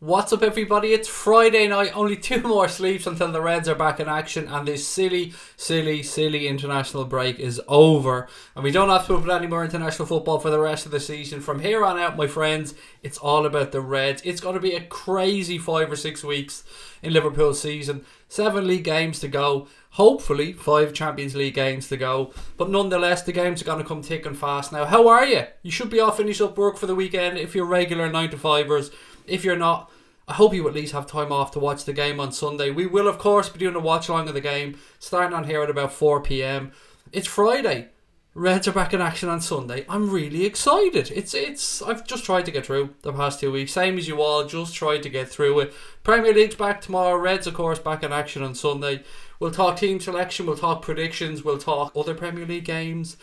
What's up, everybody? It's Friday night, only 2 more sleeps until the Reds are back in action, and this silly international break is over, and we don't have to put any more international football for the rest of the season. From here on out, my friends, it's all about the Reds. It's going to be a crazy 5 or 6 weeks in Liverpool's season. 7 league games to go, hopefully 5 Champions League games to go, but nonetheless the games are going to come thick and fast. Now, how are you? You should be all finished up work for the weekend if you're regular 9-to-5ers. If you're not, I hope you at least have time off to watch the game on Sunday. We will, of course, be doing a watch along of the game, starting on here at about 4 p.m. It's Friday. Reds are back in action on Sunday. I'm really excited. I've just tried to get through the past 2 weeks. Same as you all, just tried to get through it. Premier League's back tomorrow. Reds, of course, back in action on Sunday. We'll talk team selection, we'll talk predictions, we'll talk other Premier League games.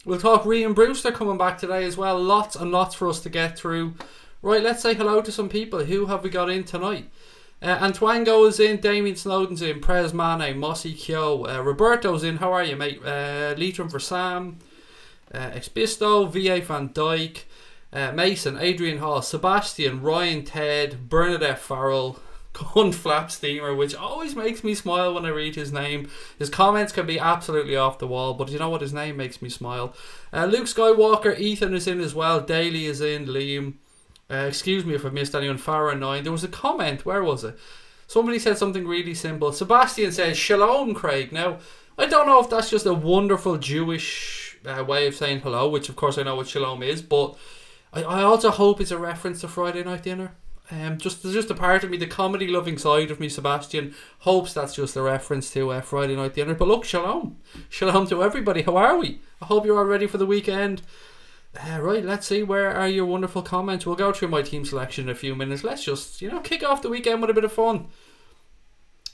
We'll talk Rhian Brewster coming back today as well. Lots and lots for us to get through. Right, let's say hello to some people. Who have we got in tonight? Antoine is in, Damien Snowden's in, Prez Mane, Mossy Kyo, Roberto's in. How are you, mate? Leitrim for Sam, Expisto, V.A. Van Dijk, Mason, Adrian Hall, Sebastian, Ryan Ted, Bernadette Farrell, Gun Flap Steamer, which always makes me smile when I read his name. His comments can be absolutely off the wall, but you know what? His name makes me smile. Luke Skywalker, Ethan is in as well, Daly is in, Liam. Excuse me if I missed anyone. Farah 9. There was a comment. Where was it? Somebody said something really simple. Sebastian says, Shalom, Craig. Now, I don't know if that's just a wonderful Jewish way of saying hello, which of course I know what Shalom is, but I also hope it's a reference to Friday night dinner. There's just a part of me, the comedy-loving side of me, Sebastian, hopes that's just a reference to Friday night dinner. But look, Shalom. Shalom to everybody. How are we? I hope you're all ready for the weekend. Right, let's see, where are your wonderful comments? We'll go through my team selection in a few minutes. Let's just, kick off the weekend with a bit of fun.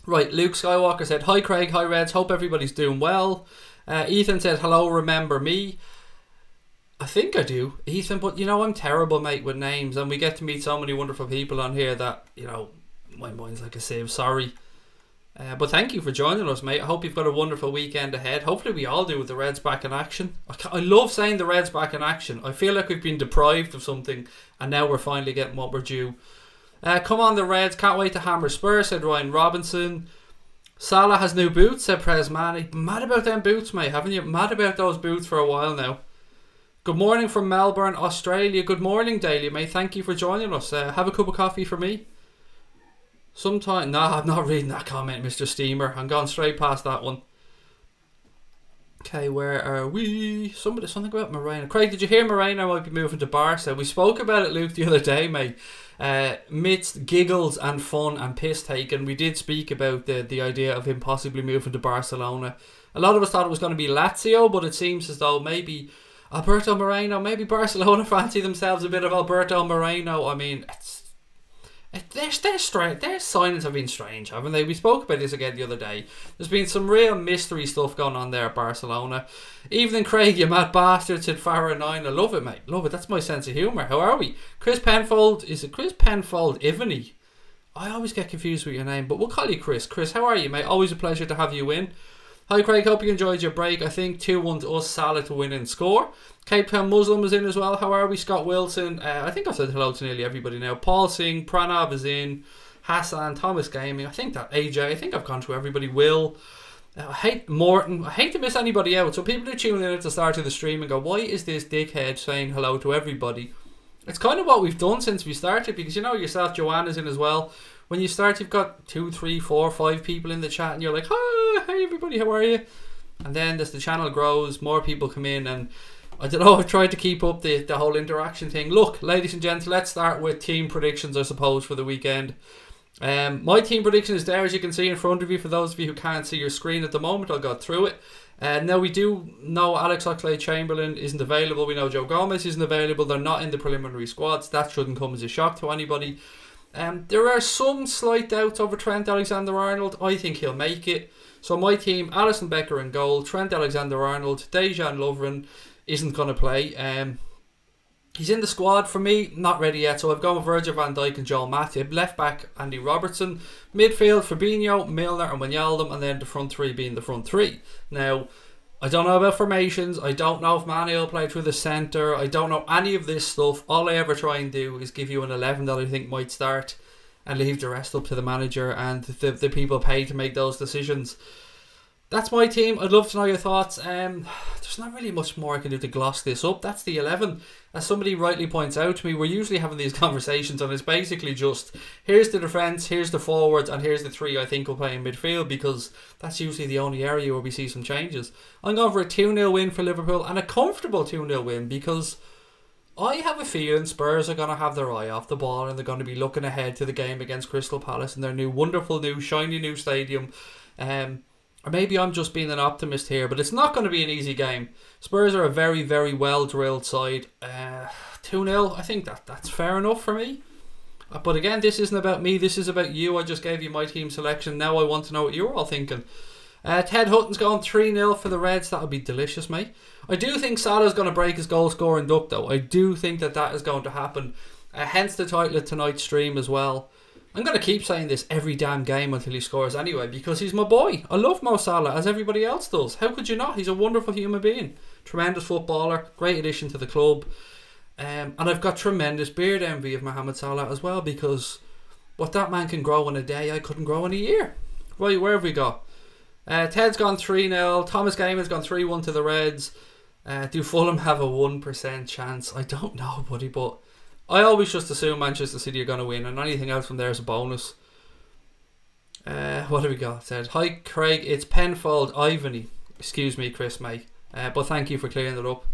Right, Luke Skywalker said, hi Craig, hi Reds, hope everybody's doing well. Ethan said, hello, remember me? I think I do, Ethan, but I'm terrible, mate, with names, and we get to meet so many wonderful people on here that, my mind's like a sieve, sorry. But thank you for joining us, mate. I hope you've got a wonderful weekend ahead. Hopefully we all do with the Reds back in action. I love saying the Reds back in action. I feel like we've been deprived of something and now we're finally getting what we're due. Come on the Reds. Can't wait to hammer Spurs, said Ryan Robinson. Salah has new boots, said Prez Mane. Mad about them boots, mate, haven't you? Mad about those boots for a while now. Good morning from Melbourne, Australia. Good morning, Daly, mate. Thank you for joining us. Have a cup of coffee for me. Sometime, no, I'm not reading that comment, Mr. Steamer. I'm going straight past that one. Okay, where are we? Something about Moreno. Craig, did you hear Moreno might be moving to Barca? We spoke about it, Luke, the other day, mate. Midst giggles and fun and piss taking, we did speak about the idea of him possibly moving to Barcelona. A lot of us thought it was going to be Lazio, but it seems as though maybe Alberto Moreno, maybe Barcelona fancy themselves a bit of Alberto Moreno. I mean, their signings have been strange, haven't they? We spoke about this again the other day. There's been some real mystery stuff going on there at Barcelona. Evening, Craig, you mad bastard, said Farah 9. I love it, mate. Love it. That's my sense of humour. How are we? Chris Penfold. Is it Chris Penfold Ivany? I always get confused with your name, but we'll call you Chris. Chris, how are you, mate? Always a pleasure to have you in. Hi Craig, hope you enjoyed your break. I think 2-1 to us, Salah to win and score. Cape Town Muslim is in as well. How are we? Scott Wilson. I think I've said hello to nearly everybody now. Paul Singh, Pranav is in. Hassan, Thomas Gaming. I think that AJ. I think I've gone through everybody. Will. I hate Morton. I hate to miss anybody out. So people are tuning in at the start of the stream and go, why is this dickhead saying hello to everybody? It's kind of what we've done since we started, because yourself, Joanna's in as well. When you start, you've got 2, 3, 4, 5 people in the chat and you're like, hi, hey everybody, how are you? And then as the channel grows, more people come in, and I don't know, I've tried to keep up the whole interaction thing. Look, ladies and gents, let's start with team predictions, I suppose, for the weekend. My team prediction is there, as you can see in front of you. For those of you who can't see your screen at the moment, I'll go through it. Now, we do know Alex Oxlade-Chamberlain isn't available. We know Joe Gomez isn't available. They're not in the preliminary squads. That shouldn't come as a shock to anybody. There are some slight doubts over Trent Alexander-Arnold. I think he'll make it. So my team, Alisson Becker in goal, Trent Alexander-Arnold, Dejan Lovren isn't going to play. He's in the squad for me, not ready yet. So I've gone with Virgil van Dijk and Joel Matip. Left back, Andy Robertson. Midfield, Fabinho, Milner and Wijnaldum. And then the front three being the front three. Now, I don't know about formations. I don't know if Mane will play through the centre. I don't know any of this stuff. All I ever try and do is give you an 11 that I think might start. and leave the rest up to the manager and the people paid to make those decisions. That's my team. I'd love to know your thoughts. There's not really much more I can do to gloss this up. That's the 11. As somebody rightly points out to me, we're usually having these conversations and it's basically just, here's the defence, here's the forwards, and here's the 3 I think will play in midfield, because that's usually the only area where we see some changes. I'm going for a 2-0 win for Liverpool, and a comfortable 2-0 win, because I have a feeling Spurs are going to have their eye off the ball and they're going to be looking ahead to the game against Crystal Palace in their new wonderful new shiny new stadium. Or maybe I'm just being an optimist here, but it's not going to be an easy game. Spurs are a very, very well-drilled side. 2-0, I think that's fair enough for me. But again, this isn't about me, this is about you. I just gave you my team selection. Now I want to know what you're all thinking. Ted Hutton's going 3-0 for the Reds. That would be delicious, mate. I do think Salah's going to break his goal-scoring duck, though. I do think that is going to happen. Hence the title of tonight's stream as well. I'm going to keep saying this every damn game until he scores anyway, because he's my boy. I love Mo Salah, as everybody else does. How could you not? He's a wonderful human being. Tremendous footballer. Great addition to the club. And I've got tremendous beard envy of Mohamed Salah as well, because what that man can grow in a day, I couldn't grow in a year. Right, where have we got? Ted's gone 3-0. Thomas Gaiman's gone 3-1 to the Reds. Do Fulham have a 1% chance? I don't know, buddy, but I always just assume Manchester City are going to win, and anything else from there is a bonus. What have we got? Said, hi Craig, it's Penfold Ivany. Excuse me, Chris, mate. But thank you for clearing it up.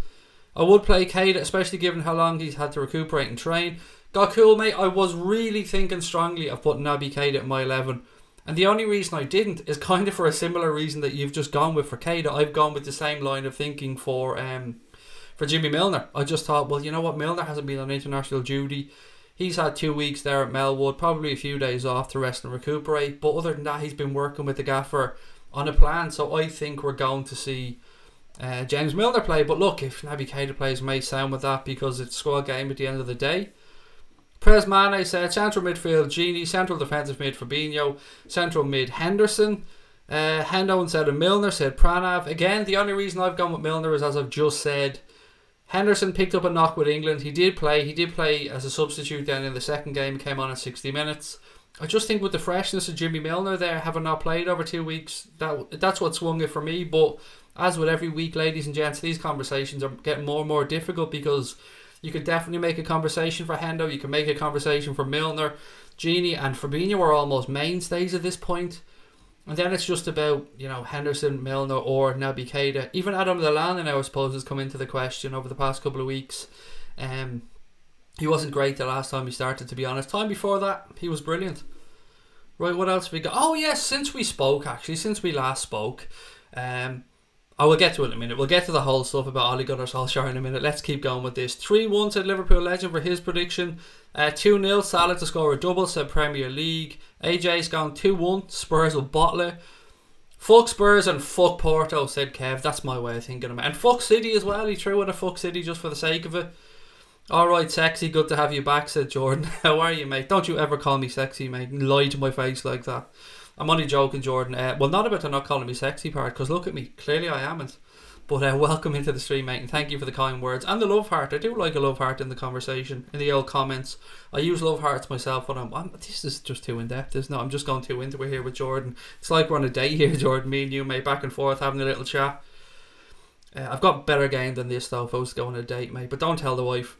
I would play Keita, especially given how long he's had to recuperate and train. Got cool, mate. I was really thinking strongly of putting Naby Keita in my 11. And the only reason I didn't is kind of for a similar reason that you've just gone with for Keita. I've gone with the same line of thinking for Jimmy Milner. I just thought, well, you know what? Milner hasn't been on international duty. He's had 2 weeks there at Melwood, probably a few days off to rest and recuperate. But other than that, he's been working with the gaffer on a plan. So I think we're going to see James Milner play. But look, if Naby Keita plays, may sound with that because it's a squad game at the end of the day. Prez Mane said central midfield Gini, central defensive mid Fabinho, central mid Henderson. Hendo instead of Milner, said Pranav. Again, the only reason I've gone with Milner is, as I've just said, Henderson picked up a knock with England. He did play as a substitute then in the second game, came on at 60 minutes. I just think with the freshness of Jimmy Milner there, having not played over 2 weeks, that's what swung it for me. But as with every week, ladies and gents, these conversations are getting more and more difficult, because you could definitely make a conversation for Hendo, you can make a conversation for Milner. Gini and Fabinho are almost mainstays at this point. And then it's just about, you know, Henderson, Milner or Naby Keita. Even Adam Lallana now, I suppose, has come into the question over the past couple of weeks. He wasn't great the last time he started, to be honest. Time before that, he was brilliant. Right, what else have we got? Oh yes, since we last spoke, I will get to it in a minute. We'll get to the whole stuff about Ole Gunnar Solskjaer in a minute. Let's keep going with this. 3-1 said Liverpool legend for his prediction. 2-0 Salah to score a double, said Premier League. AJ's gone 2-1. Spurs will bottle it. Fuck Spurs and fuck Porto, said Kev. That's my way of thinking of it. And fuck City as well. He threw in a fuck City just for the sake of it. Alright, sexy. Good to have you back, said Jordan. How are you, mate? Don't you ever call me sexy, mate. Lie to my face like that. I'm only joking, Jordan. Well, not about the not calling me sexy part, because look at me. Clearly I haven't. But welcome into the stream, mate, and thank you for the kind words. And the love heart. I do like a love heart in the conversation, in the old comments. I use love hearts myself when this is just too in-depth, isn't it? I'm just going too into it here with Jordan. It's like we're on a date here, Jordan. Me and you, mate, back and forth, having a little chat. I've got better game than this, though, if I was to go on a date, mate. But don't tell the wife.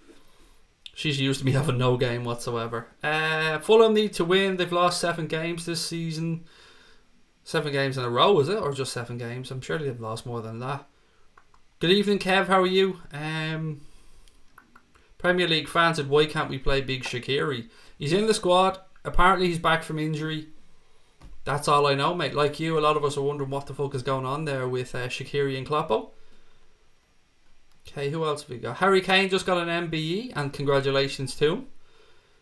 She's used to me having no game whatsoever. Fulham need to win. They've lost 7 games this season. 7 games in a row, is it? Or just 7 games? I'm sure they've lost more than that. Good evening, Kev. How are you? Premier League fans said, why can't we play Big Shaqiri? He's in the squad. Apparently he's back from injury. That's all I know, mate. Like you, a lot of us are wondering what the fuck is going on there with Shaqiri and Kloppo. Okay, who else have we got? Harry Kane just got an MBE, and congratulations to him.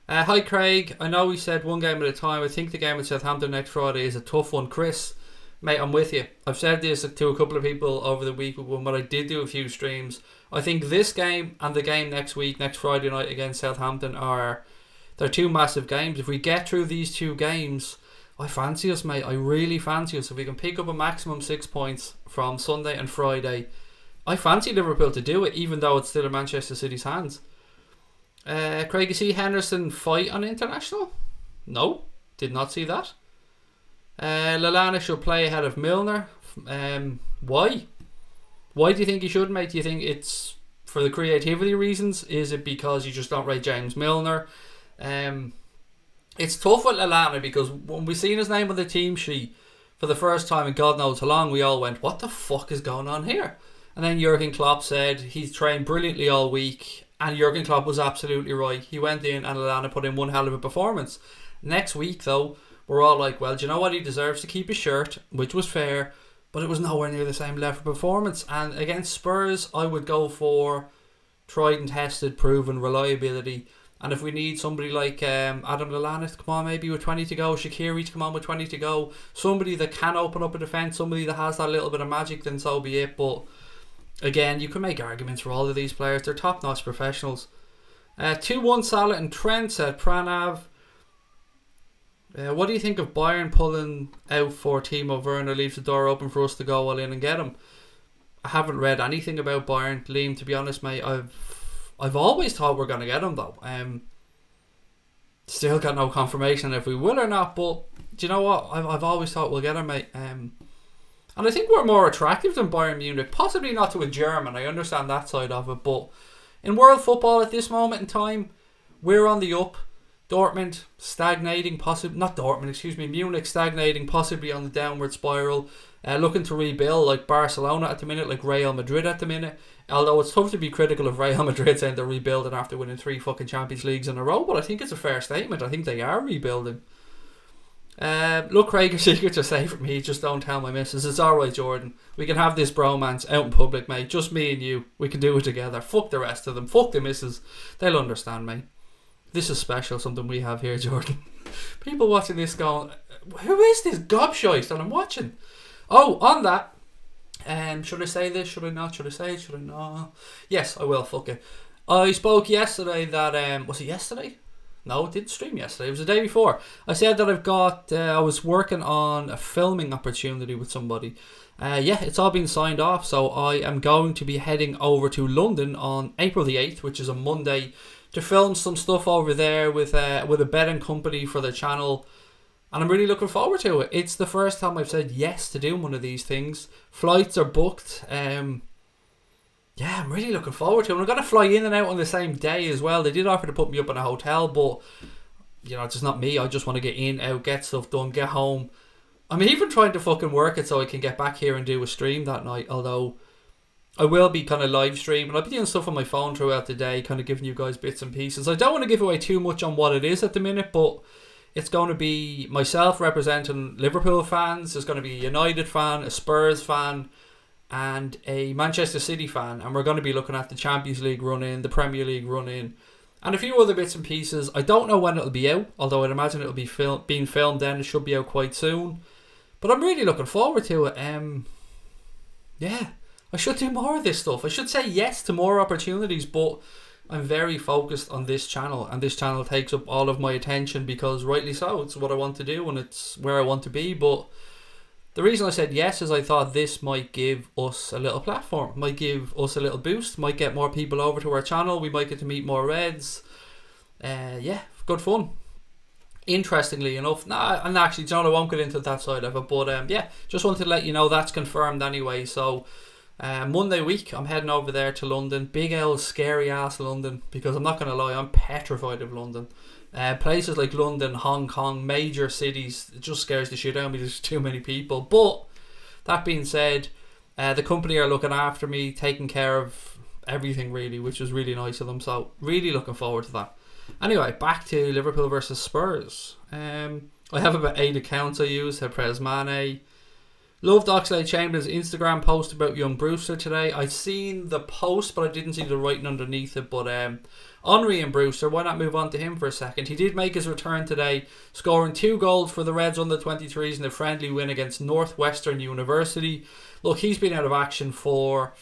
Hi Craig, I know we said one game at a time. I think the game with Southampton next Friday is a tough one. Chris, mate, I'm with you. I've said this to a couple of people over the week when I did do a few streams. I think this game and the game next week, next Friday night against Southampton, they're 2 massive games. If we get through these 2 games, I fancy us, mate. I really fancy us. If we can pick up a maximum 6 points from Sunday and Friday, I fancy Liverpool to do it, even though it's still in Manchester City's hands. Craig, you see Henderson fight on international? No, did not see that. Lallana should play ahead of Milner. Why? Why do you think he should, mate? Do you think it's for the creativity reasons? Is it because you just don't rate James Milner? It's tough with Lallana because when we seen his name on the team sheet for the first time in God knows how long, we all went, what the fuck is going on here? And then Jurgen Klopp said he's trained brilliantly all week, and Jurgen Klopp was absolutely right. He went in and Lallana put in one hell of a performance. Next week, though, we're all like, well, do you know what? He deserves to keep his shirt, which was fair, but it was nowhere near the same level of performance. And against Spurs, I would go for tried and tested, proven reliability. And if we need somebody like Adam Lallana to come on maybe with 20 to go, Shaqiri to come on with 20 to go, somebody that can open up a defence, somebody that has that little bit of magic, then so be it. But again, you can make arguments for all of these players. They're top-notch professionals. 2-1 Salah and Trent, said Pranav. What do you think of Bayern pulling out for Timo Werner? Leaves the door open for us to go all in and get him. I haven't read anything about Bayern, Liam, to be honest, mate. I've always thought we're going to get him, though. Still got no confirmation if we will or not, but do you know what? I've always thought we'll get him, mate. And I think we're more attractive than Bayern Munich. Possibly not to a German, I understand that side of it, but in world football at this moment in time, we're on the up. Dortmund stagnating, Munich stagnating, possibly on the downward spiral. Looking to rebuild like Barcelona at the minute, like Real Madrid at the minute. Although it's tough to be critical of Real Madrid saying they're rebuilding after winning 3 fucking Champions Leagues in a row, but I think it's a fair statement. I think they are rebuilding. Look, Craig, your secrets are safe from me. Just don't tell my missus. It's alright, Jordan. We can have this bromance out in public, mate. Just me and you. We can do it together. Fuck the rest of them. Fuck the missus. They'll understand, mate. This is special, something we have here, Jordan. People watching this going, who is this gobshite that I'm watching? Oh, on that, should I say this? Should I not? Should I say it? Should I not? Yes, I will. Fuck it. I spoke yesterday that, was it yesterday? No, it didn't stream yesterday. It was the day before. I said that I was working on a filming opportunity with somebody. Yeah, it's all been signed off. So I am going to be heading over to London on April the 8th, which is a Monday, to film some stuff over there with a betting company for the channel. And I'm really looking forward to it. It's the first time I've said yes to doing one of these things. Flights are booked. Yeah, I'm really looking forward to it. And I'm going to fly in and out on the same day as well. They did offer to put me up in a hotel, but you know, it's just not me. I just want to get in, out, get stuff done, get home. I'm even trying to fucking work it so I can get back here and do a stream that night. Although I will be kind of live streaming. I'll be doing stuff on my phone throughout the day, kind of giving you guys bits and pieces. I don't want to give away too much on what it is at the minute, but it's going to be myself representing Liverpool fans. There's going to be a United fan, a Spurs fan, and a Manchester City fan. And we're going to be looking at the Champions League run-in, the Premier League run-in, and a few other bits and pieces. I don't know when it'll be out, although I'd imagine it'll be being filmed then. It should be out quite soon. But I'm really looking forward to it. Yeah, I should do more of this stuff. I should say yes to more opportunities, but I'm very focused on this channel, and this channel takes up all of my attention because rightly so. It's what I want to do and it's where I want to be. But the reason I said yes is I thought this might give us a little platform, might give us a little boost, might get more people over to our channel. We might get to meet more Reds. Yeah, good fun. Interestingly enough, and actually, John, I won't get into that side of it, but yeah, just wanted to let you know that's confirmed anyway. So Monday week, I'm heading over there to London. Big L, scary ass London, because I'm not going to lie, I'm petrified of London. Places like London, Hong Kong, major cities, it just scares the shit out of me. There's too many people. But that being said, the company are looking after me, taking care of everything really, which was really nice of them. So really looking forward to that. Anyway, back to Liverpool versus Spurs. I have about 8 accounts I use. Prez Mane. Loved Oxlade-Chamberlain's Instagram post about young Brewster today. I seen the post, but I didn't see the writing underneath it. But on Rhian Brewster, why not move on to him for a second? He did make his return today, scoring 2 goals for the Reds under-23s in a friendly win against Northwestern University. Look, he's been out of action for,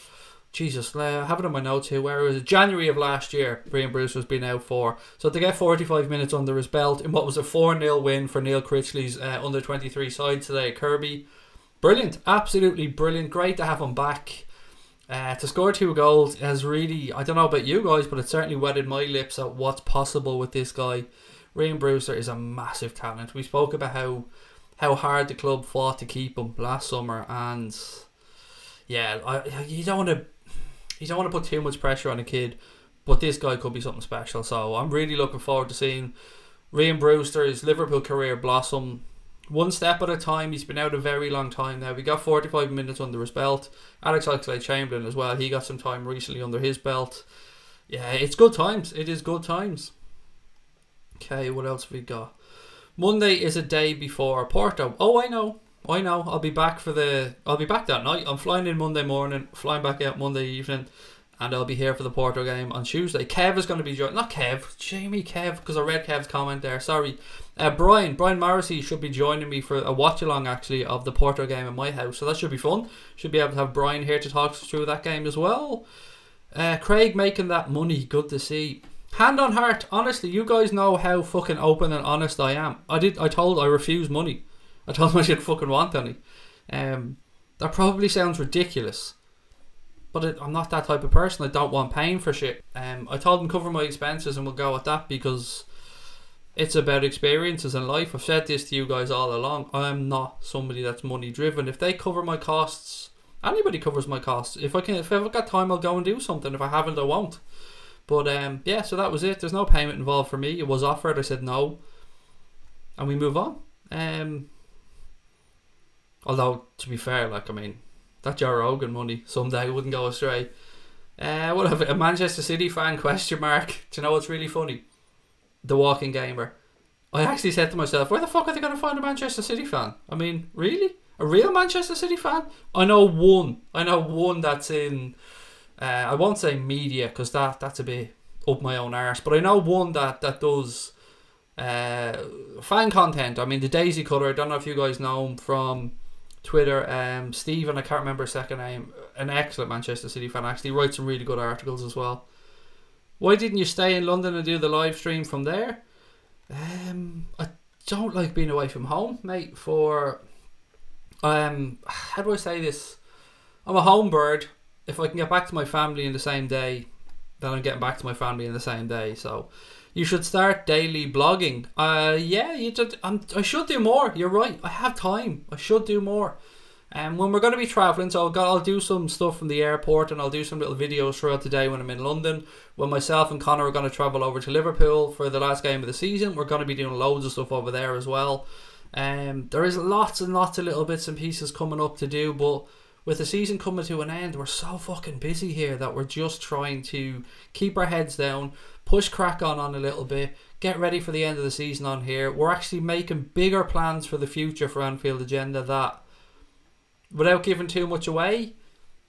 Jesus, I have it in my notes here. Where was it? January of last year, Rhian Brewster's been out for. So to get 45 minutes under his belt in what was a 4-0 win for Neil Critchley's under-23 side today at Kirby. Brilliant, absolutely brilliant. Great to have him back. To score 2 goals has really, I don't know about you guys, but it certainly wetted my lips at what's possible with this guy. Rhian Brewster is a massive talent. We spoke about how hard the club fought to keep him last summer, and yeah, you don't want to put too much pressure on a kid, but this guy could be something special. So I'm really looking forward to seeing Rhian Brewster's Liverpool career blossom one step at a time. He's been out a very long time now. We got 45 minutes under his belt. Alex Oxlade-Chamberlain as well. He got some time recently under his belt. Yeah, it's good times. It is good times. Okay, what else have we got? Monday is a day before Porto. Oh, I know. I'll be back that night. I'm flying in Monday morning, flying back out Monday evening, and I'll be here for the Porto game on Tuesday. Kev is going to be joining. Not Kev, Jamie Kev, because I read Kev's comment there. Sorry. Brian Morrissey should be joining me for a watch along actually of the Porto game in my house, so that should be fun. Should be able to have Brian here to talk us through that game as well. Craig making that money, good to see. Hand on heart, honestly, you guys know how fucking open and honest I am. I refuse money. I told them I didn't fucking want any. That probably sounds ridiculous, but I'm not that type of person. I don't want paying for shit. I told them cover my expenses and we'll go with that, because it's about experiences in life. I've said this to you guys all along. I'm not somebody that's money driven. If they cover my costs, anybody covers my costs. If I've got time, I'll go and do something. If I haven't, I won't. But yeah, so that was it. There's no payment involved for me. It was offered. I said no, and we move on. Although, to be fair, that Joe Rogan money someday wouldn't go astray. What have a Manchester City fan question mark? Do you know what's really funny? The Walking Gamer. I actually said to myself, where the fuck are they going to find a Manchester City fan? Really? A real Manchester City fan? I know one that's in, I won't say media, because that's a bit up my own arse, but I know one that does fan content. The Daisy Cutter, I don't know if you guys know him from Twitter. Stephen, I can't remember his second name, an excellent Manchester City fan, actually writes some really good articles as well. Why didn't you stay in London and do the live stream from there? I don't like being away from home, mate. How do I say this? I'm a home bird. If I can get back to my family in the same day, then I'm getting back to my family in the same day. So you should start daily blogging. Yeah, I should do more. You're right. I have time. I should do more. When we're going to be travelling, so I'll do some stuff from the airport, and I'll do some little videos throughout the day when I'm in London. When myself and Connor are going to travel over to Liverpool for the last game of the season, we're going to be doing loads of stuff over there as well. There is lots and lots of little bits and pieces coming up to do, but with the season coming to an end, we're so fucking busy here that we're just trying to keep our heads down, push crack on a little bit, get ready for the end of the season on here. We're actually making bigger plans for the future for Anfield Agenda, that, without giving too much away,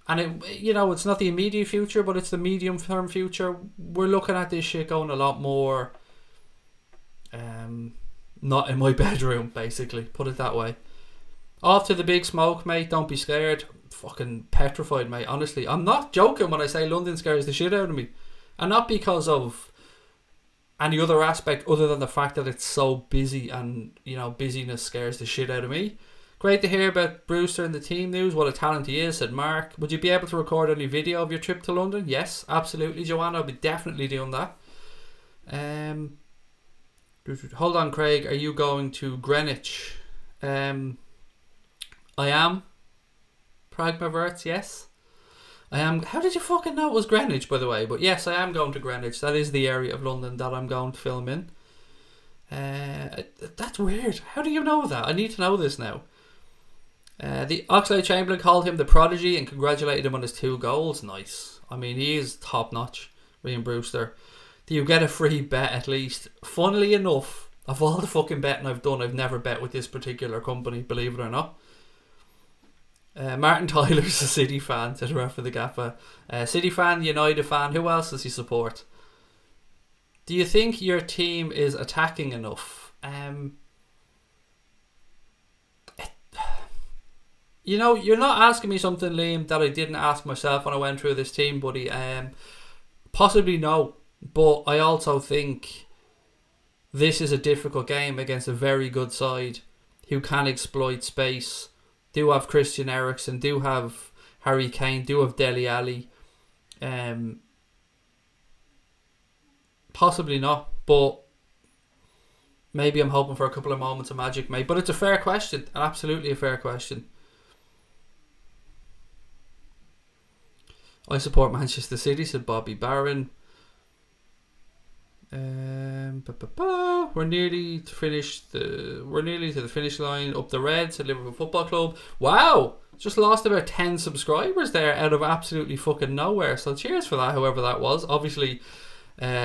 and it's not the immediate future, but it's the medium term future. We're looking at this shit going a lot more not in my bedroom, basically, put it that way. Off to the big smoke, mate. Don't be scared. Fucking petrified, mate. Honestly, I'm not joking when I say London scares the shit out of me, and not because of any other aspect other than the fact that it's so busy, and busyness scares the shit out of me. Great to hear about Brewster and the team news. What a talent he is, said Mark. Would you be able to record any video of your trip to London? Yes, absolutely, Joanna. I'll be definitely doing that. Hold on, Craig. Are you going to Greenwich? I am. Pragmaverts, yes. I am. How did you fucking know it was Greenwich, by the way? But yes, I am going to Greenwich. That is the area of London that I'm going to film in. That's weird. How do you know that? I need to know this now. The Oxlade-Chamberlain called him the prodigy and congratulated him on his 2 goals. Nice. He is top notch, Rhian Brewster. Do you get a free bet at least? Funnily enough, of all the fucking betting I've done, I've never bet with this particular company, believe it or not. Martin Tyler's a City fan, said Ref for the Gaffer. City fan, United fan. Who else does he support? Do you think your team is attacking enough? You're not asking me something, Liam, that I didn't ask myself when I went through this team, buddy. Possibly no, but I also think this is a difficult game against a very good side who can exploit space. Do have Christian Eriksen, do have Harry Kane, do have Dele Alli. Possibly not, but Maybe I'm hoping for a couple of moments of magic, mate. But it's a fair question. Absolutely a fair question. I support Manchester City, said Bobby Barron. We're nearly to the finish line. Up the Reds at Liverpool Football Club. Wow, just lost about 10 subscribers there out of absolutely fucking nowhere. So cheers for that, whoever that was. Obviously,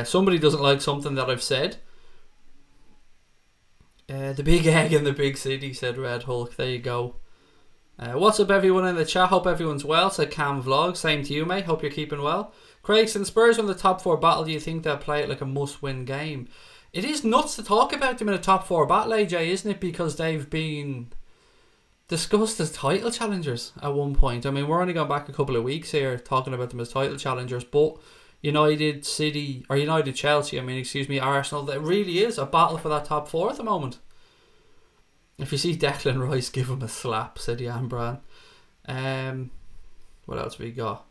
somebody doesn't like something that I've said. The big egg in the big city, said Red Hulk. There you go. What's up, everyone in the chat? Hope everyone's well, said Cam Vlog. Same to you, mate. Hope you're keeping well. Craig, since Spurs won the top 4 battle, do you think they'll play it like a must-win game? It is nuts to talk about them in a top 4 battle, AJ, isn't it? Because they've been discussed as title challengers at one point. I mean, we're only going back a couple of weeks here talking about them as title challengers, but United, Chelsea, Arsenal, there really is a battle for that top 4 at the moment. If you see Declan Rice, give him a slap, said Jan Brand. What else we got?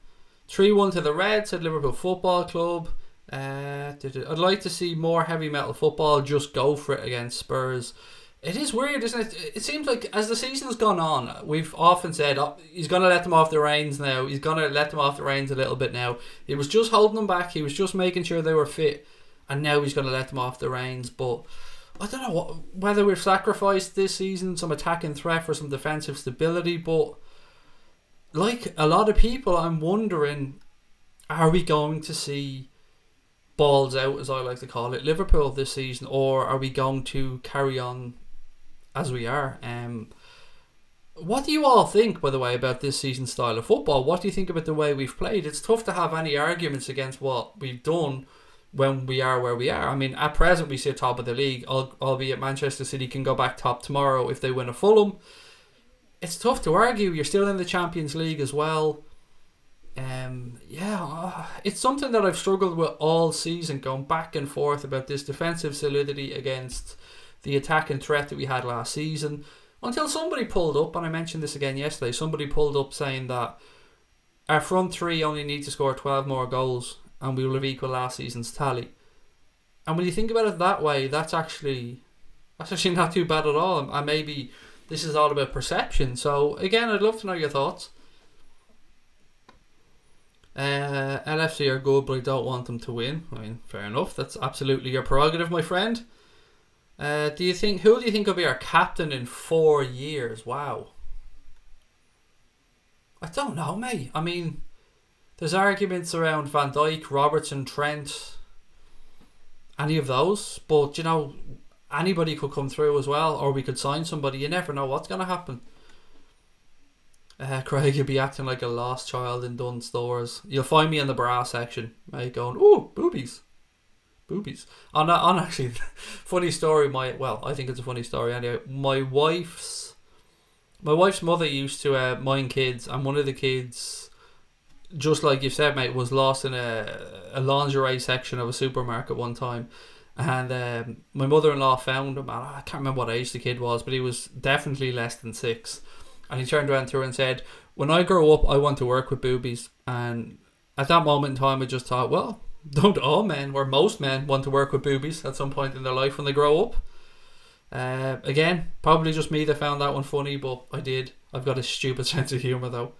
3-1 to the Reds, said Liverpool Football Club. I'd like to see more heavy metal football. Just go for it against Spurs. It is weird, isn't it? It seems like as the season's gone on, we've often said, oh, he's going to let them off the reins now. He's going to let them off the reins a little bit now. He was just holding them back. He was just making sure they were fit. And now he's going to let them off the reins. But I don't know whether we've sacrificed this season some attacking threat for some defensive stability, but like a lot of people, I'm wondering, are we going to see balls out, as I like to call it, Liverpool this season, or are we going to carry on as we are? What do you all think, by the way, about this season's style of football? What do you think about the way we've played? It's tough to have any arguments against what we've done when we are where we are. I mean, at present we sit top of the league, albeit Manchester City can go back top tomorrow if they win a Fulham. It's tough to argue. You're still in the Champions League as well. It's something that I've struggled with all season, going back and forth about this defensive solidity against the attacking threat that we had last season, until somebody pulled up, and I mentioned this again yesterday, somebody pulled up saying that our front three only need to score 12 more goals and we will have equal last season's tally. And when you think about it that way, that's actually not too bad at all. And maybe this is all about perception. So again, I'd love to know your thoughts. LFC are good, but I don't want them to win. I mean, fair enough. That's absolutely your prerogative, my friend. Who do you think will be our captain in 4 years? Wow. I don't know, mate. I mean, there's arguments around Van Dijk, Robertson, Trent, any of those. But, anybody could come through as well, or we could sign somebody. You never know what's going to happen. Craig, you'll be acting like a lost child in Dunn Stores. You'll find me in the bra section, mate, going, ooh, boobies. Boobies. On actually, funny story, I think it's a funny story anyway. My wife's mother used to mind kids, and one of the kids, just like you said, mate, was lost in a lingerie section of a supermarket one time. And my mother-in-law found him. I can't remember what age the kid was, but he was definitely less than 6. And he turned around to her and said, when I grow up, I want to work with boobies. And at that moment in time, I just thought, well, don't all men, or most men, want to work with boobies at some point in their life when they grow up? Again, probably just me that found that one funny, but I did. I've got a stupid sense of humour, though.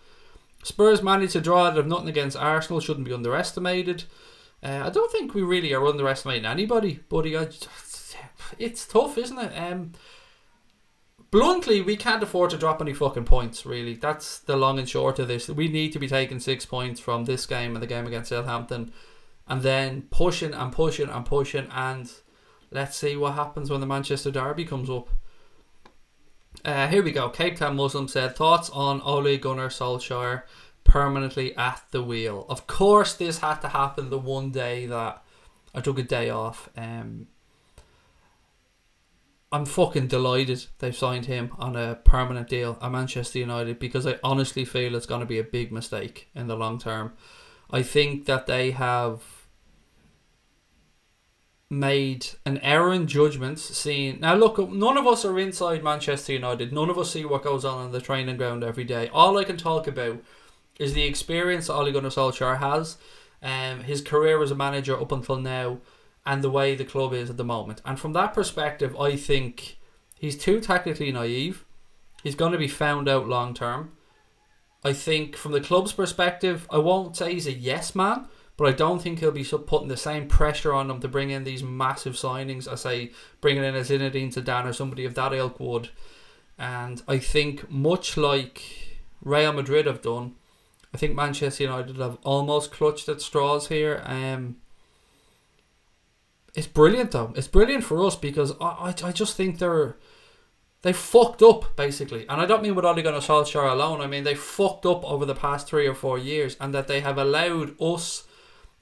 Spurs managed to draw out of nothing against Arsenal, shouldn't be underestimated. I don't think we really are underestimating anybody, buddy. It's tough, isn't it? Bluntly, we can't afford to drop any fucking points, really. That's the long and short of this. We need to be taking 6 points from this game and the game against Southampton, and then pushing and pushing and pushing, and let's see what happens when the Manchester Derby comes up. Here we go. Cape Town Muslim said, thoughts on Ole Gunnar Solskjaer permanently at the wheel. Of course, this had to happen the one day that I took a day off. I'm fucking delighted they've signed him on a permanent deal at Manchester United, because I honestly feel it's going to be a big mistake in the long term. I think that they have made an error in judgments. Now look, none of us are inside Manchester United. None of us see what goes on the training ground every day. All I can talk about is the experience that Ole Gunnar Solskjaer has, his career as a manager up until now, and the way the club is at the moment. And from that perspective, I think he's too tactically naive. He's going to be found out long term. I think from the club's perspective, I won't say he's a yes man, but I don't think he'll be putting the same pressure on them to bring in these massive signings as, say, bringing in a Zinedine Zidane or somebody of that ilk would. And I think much like Real Madrid have done, I think Manchester United have almost clutched at straws here. It's brilliant though. It's brilliant for us because I just think they fucked up basically. And I don't mean with Ole Gunnar Solskjaer alone. I mean they fucked up over the past 3 or 4 years, and that they have allowed us,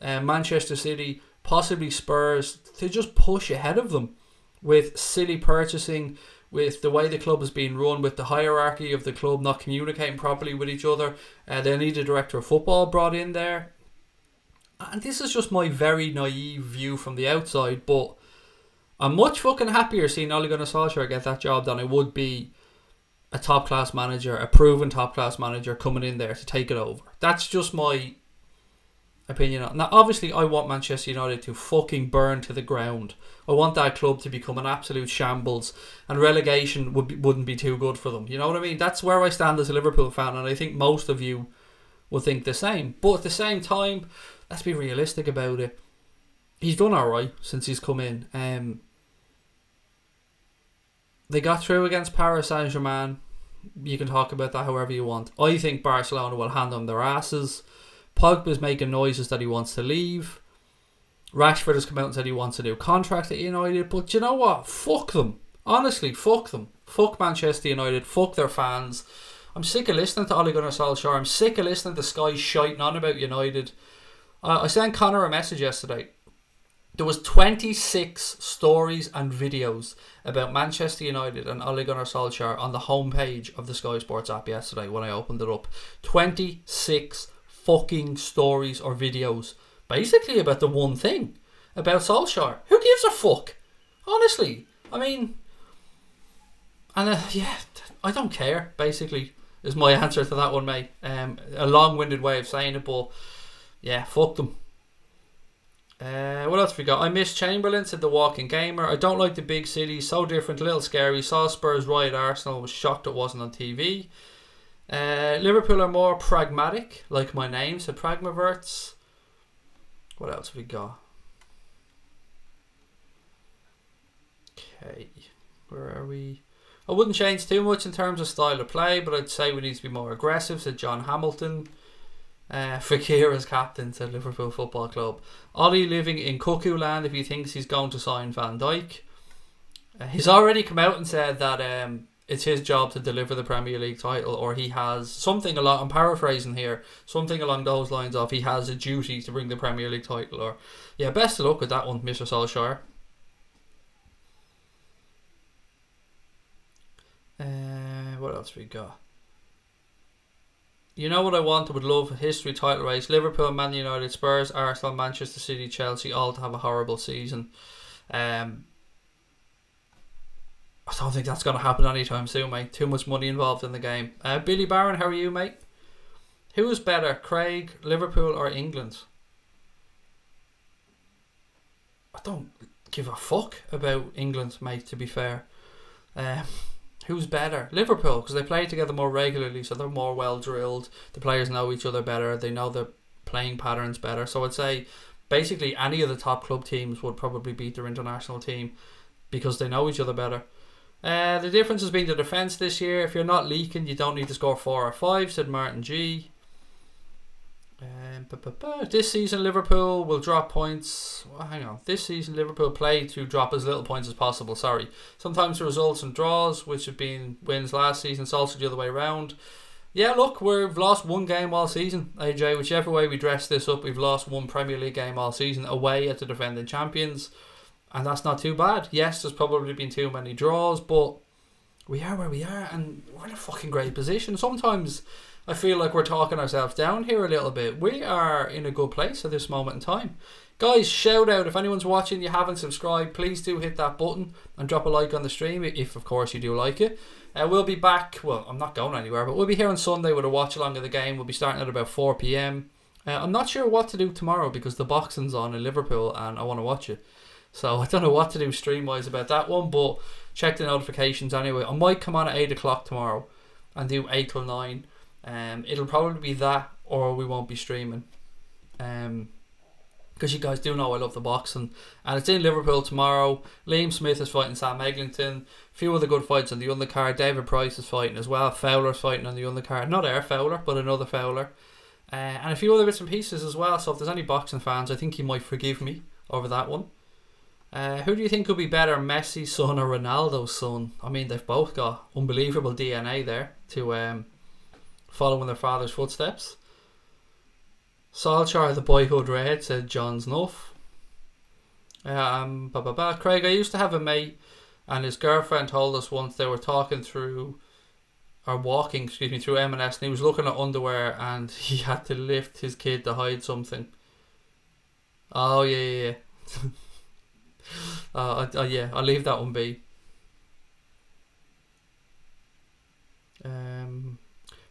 Manchester City, possibly Spurs, to just push ahead of them with silly purchasing, with the way the club is being run, with the hierarchy of the club not communicating properly with each other. They need a director of football brought in there. And this is just my very naive view from the outside, but I'm much fucking happier seeing Ole Gunnar Solskjaer get that job than I would be a top-class manager, a proven top-class manager coming in there to take it over. That's just my opinion. Now, obviously, I want Manchester United to fucking burn to the ground. I want that club to become an absolute shambles, and relegation wouldn't be too good for them. You know what I mean? That's where I stand as a Liverpool fan, and I think most of you will think the same. But at the same time, let's be realistic about it. He's done alright since he's come in. They got through against Paris Saint-Germain. You can talk about that however you want. I think Barcelona will hand them their asses. Pogba's making noises that he wants to leave. Rashford has come out and said he wants a new contract at United. But you know what? Fuck them. Honestly, fuck them. Fuck Manchester United. Fuck their fans. I'm sick of listening to Ole Gunnar Solskjaer. I'm sick of listening to Sky shiting on about United. I sent Connor a message yesterday. There was 26 stories and videos about Manchester United and Ole Gunnar Solskjaer on the homepage of the Sky Sports app yesterday when I opened it up. 26 fucking stories or videos. Basically about the one thing. About Solskjaer. Who gives a fuck? Honestly. I mean... And yeah, I don't care, basically, is my answer to that one, mate. A long-winded way of saying it, but... Yeah, fuck them. What else have we got? I miss Chamberlain, said the Walking Gamer. I don't like the big cities. So different, a little scary. Saw Spurs riot Arsenal. Was shocked it wasn't on TV. Liverpool are more pragmatic, like my name, said Pragmaverts. What else have we got? Okay, where are we? I wouldn't change too much in terms of style of play, but I'd say we need to be more aggressive, said John Hamilton. Fekir as captain, said Liverpool Football Club. Ollie living in cuckoo land if he thinks he's going to sign Van Dijk. He's already come out and said that it's his job to deliver the Premier League title, or he has something along, I'm paraphrasing here, something along those lines of he has a duty to bring the Premier League title. Or yeah, best of luck with that one, Mr. Solskjaer. What else we got? You know what I want? I would love a history title race. Liverpool, Man United, Spurs, Arsenal, Manchester City, Chelsea, all to have a horrible season. I don't think that's going to happen anytime soon, mate. Too much money involved in the game. Billy Barron, how are you, mate? Who is better, Craig, Liverpool or England? I don't give a fuck about England, mate, to be fair. Who's better? Liverpool, because they play together more regularly, so they're more well drilled. The players know each other better. They know the playing patterns better. So I'd say basically any of the top club teams would probably beat their international team because they know each other better. The difference has been the defence this year. If you're not leaking, you don't need to score 4 or 5, said Martin G. This season Liverpool will drop points. Well, hang on. This season Liverpool play to drop as little points as possible. Sorry. Sometimes the results and draws, which have been wins last season, it's also the other way around. Yeah, look, we've lost one game all season, AJ. Whichever way we dress this up, we've lost one Premier League game all season away at the defending champions. And that's not too bad. Yes, there's probably been too many draws, but we are where we are and we're in a fucking great position. Sometimes I feel like we're talking ourselves down here a little bit. We are in a good place at this moment in time. Guys, shout out. If anyone's watching, you haven't subscribed, please do hit that button and drop a like on the stream if, of course, you do like it. We'll be back. Well, I'm not going anywhere, but we'll be here on Sunday with a watch along of the game. We'll be starting at about 4 PM. I'm not sure what to do tomorrow because the boxing's on in Liverpool and I want to watch it. So I don't know what to do stream-wise about that one, but check the notifications anyway. I might come on at 8 o'clock tomorrow and do 8 till 9. It'll probably be that, or we won't be streaming. Because you guys do know I love the boxing. And it's in Liverpool tomorrow. Liam Smith is fighting Sam Eglinton. A few other good fights on the undercard. David Price is fighting as well. Fowler's fighting on the undercard. Not our Fowler, but another Fowler. And a few other bits and pieces as well. So if there's any boxing fans, I think you might forgive me over that one. Who do you think will be better, Messi's son or Ronaldo's son? I mean, they've both got unbelievable DNA there to follow in their father's footsteps. Solskjaer, the boyhood red, said John Snuff. Craig, I used to have a mate, and his girlfriend told us once they were walking through M&S, and he was looking at underwear, and he had to lift his kid to hide something. Oh yeah. Yeah, I'll leave that one be.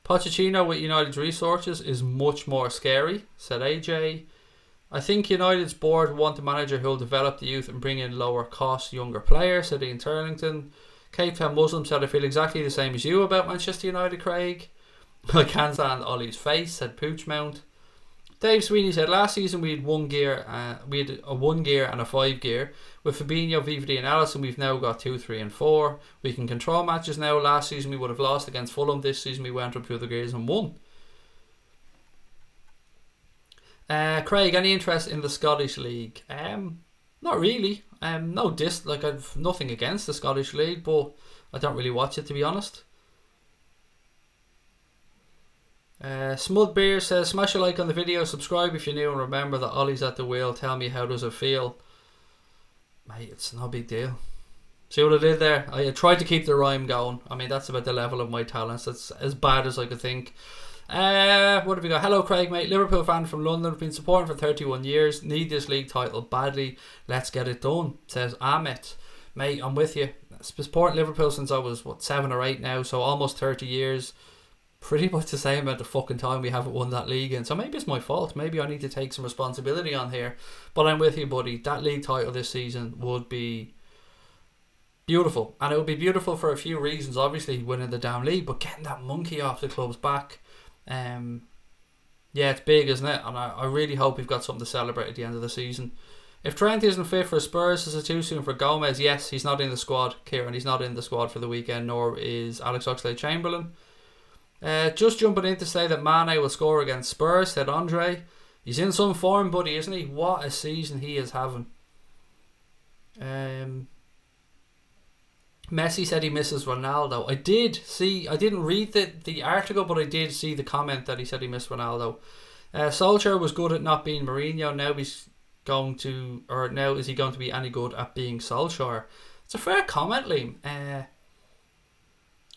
Pochettino with United's resources is much more scary, said AJ. I think United's board want a manager who will develop the youth and bring in lower cost younger players, said Ian Turlington. Cape Town Muslim said I feel exactly the same as you about Manchester United, Craig. I can't stand Ollie's face, said Poochmount. Dave Sweeney said last season we had one gear, we had a 1 gear and a 5 gear. With Fabinho, VVD and Alisson, we've now got 2, 3 and 4. We can control matches now. Last season we would have lost against Fulham. This season we went up to the gears and won. Craig, any interest in the Scottish League? Not really. I've nothing against the Scottish League, but I don't really watch it, to be honest. Smud Beer says, smash a like on the video, subscribe if you're new, and remember that Ollie's at the wheel. Tell me, how does it feel? Mate, it's no big deal. See what I did there? I tried to keep the rhyme going. I mean, that's about the level of my talents. That's as bad as I could think. What have we got? Hello Craig, mate. Liverpool fan from London. Been supporting for 31 years. Need this league title badly. Let's get it done, says Ahmet. Mate, I'm with you. Supporting Liverpool since I was, 7 or 8 now, so almost 30 years. Pretty much the same amount of fucking time we haven't won that league in. So maybe it's my fault. Maybe I need to take some responsibility on here. But I'm with you, buddy. That league title this season would be beautiful. And it would be beautiful for a few reasons. Obviously, winning the damn league, but getting that monkey off the club's back. Yeah, it's big, isn't it? And I really hope we've got something to celebrate at the end of the season. If Trent isn't fit for Spurs, is it too soon for Gomez? Yes, he's not in the squad, Kieran. He's not in the squad for the weekend, nor is Alex Oxlade-Chamberlain. Just jumping in to say that Mane will score against Spurs, said Andre. He's in some form, buddy, isn't he? What a season he is having. Messi said he misses Ronaldo. I didn't read the article, but I did see the comment that he said he missed Ronaldo. Solskjaer was good at not being Mourinho. Now is he going to be any good at being Solskjaer? It's a fair comment, Liam.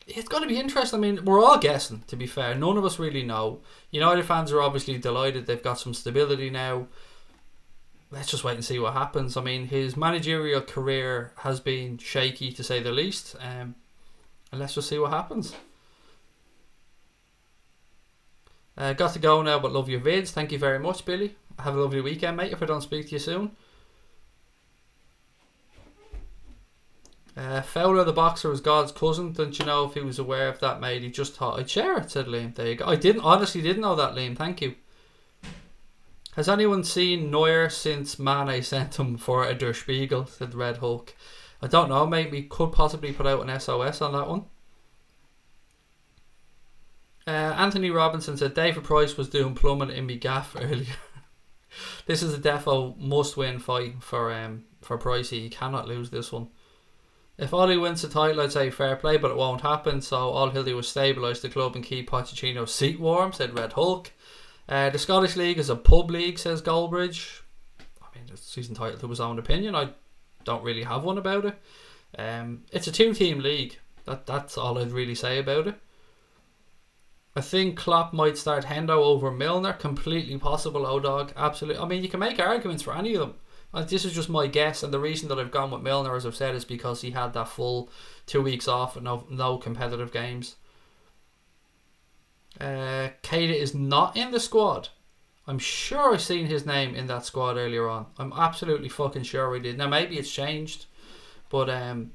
It's going to be interesting. I mean, we're all guessing, to be fair. None of us really know. United fans are obviously delighted. They've got some stability now. Let's just wait and see what happens. I mean, his managerial career has been shaky, to say the least. And let's just see what happens. Got to go now, but love your vids. Thank you very much, Billy. Have a lovely weekend, mate, if I don't speak to you soon. Fowler the boxer was God's cousin. Don't you know if he was aware of that, mate? He just thought I'd share it, said Liam. There you go. I honestly didn't know that, Liam. Thank you. Has anyone seen Neuer since Mane sent him for a Der Spiegel, said Red Hulk. I don't know, mate. We could possibly put out an SOS on that one. Anthony Robinson said David Price was doing plumbing in me gaff earlier. This is a defo must-win fight for Pricey. He cannot lose this one. If Ollie wins the title, I'd say fair play, but it won't happen. So all he'll do is stabilise the club and keep Pochettino's seat warm, said Red Hulk. The Scottish League is a pub league, says Goldbridge. I mean, the season title to his own opinion. I don't really have one about it. It's a 2-team league. That's all I'd really say about it. I think Klopp might start Hendo over Milner. Completely possible, O-Dog. Absolutely. I mean, you can make arguments for any of them. This is just my guess, and the reason that I've gone with Milner, as I've said, is because he had that full 2 weeks off and no competitive games. Keita is not in the squad. I'm sure I seen his name in that squad earlier on. I'm absolutely fucking sure I did. Now maybe it's changed, but I'm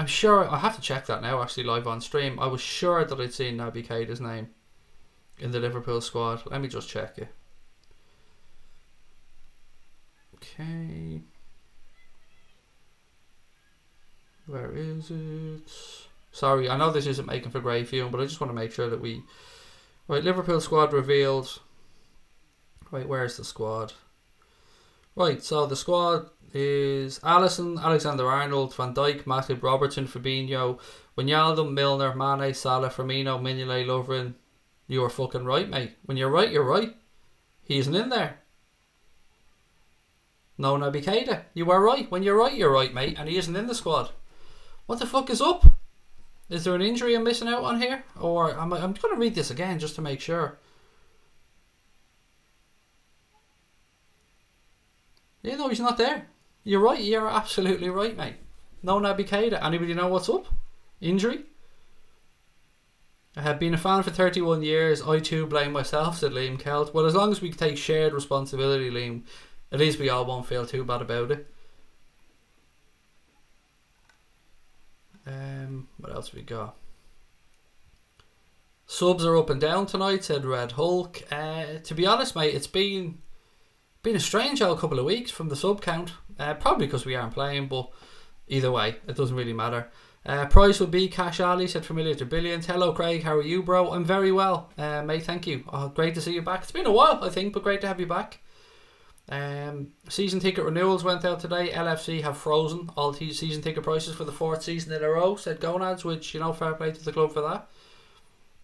sure. I have to check that now. Actually, live on stream, I was sure that I'd seen Naby Keita's name in the Liverpool squad. Let me just check it. Okay, where is it? Sorry, I know this isn't making for great viewing, but I just want to make sure that we. Right, Liverpool squad revealed. Right, where's the squad? Right, so the squad is Alisson, Alexander-Arnold, Van Dijk, Matip, Robertson, Fabinho, Wijnaldum, Milner, Mane, Salah, Firmino, Mignolet, Lovren. You are fucking right, mate. When you're right, you're right. He isn't in there. No Naby Keita. You are right. When you're right, mate. And he isn't in the squad. What the fuck is up? Is there an injury I'm missing out on here? Or I'm going to read this again just to make sure. Yeah, no, he's not there. You're right. You're absolutely right, mate. No Naby Keita. Anybody know what's up? Injury? I have been a fan for 31 years. I too blame myself, said Liam Kelt. Well, as long as we take shared responsibility, Liam, at least we all won't feel too bad about it. What else we got? Subs are up and down tonight, said Red Hulk. To be honest, mate, it's been a strange old couple of weeks from the sub count. Probably because we aren't playing, but either way, it doesn't really matter. Price will be Cash Ali, said Familiar to Billions. Hello, Craig. How are you, bro? I'm very well, mate. Thank you. Oh, great to see you back. It's been a while, I think, but great to have you back. Season ticket renewals went out today. LFC have frozen all season ticket prices for the 4th season in a row, said Gonads, which, you know, fair play to the club for that.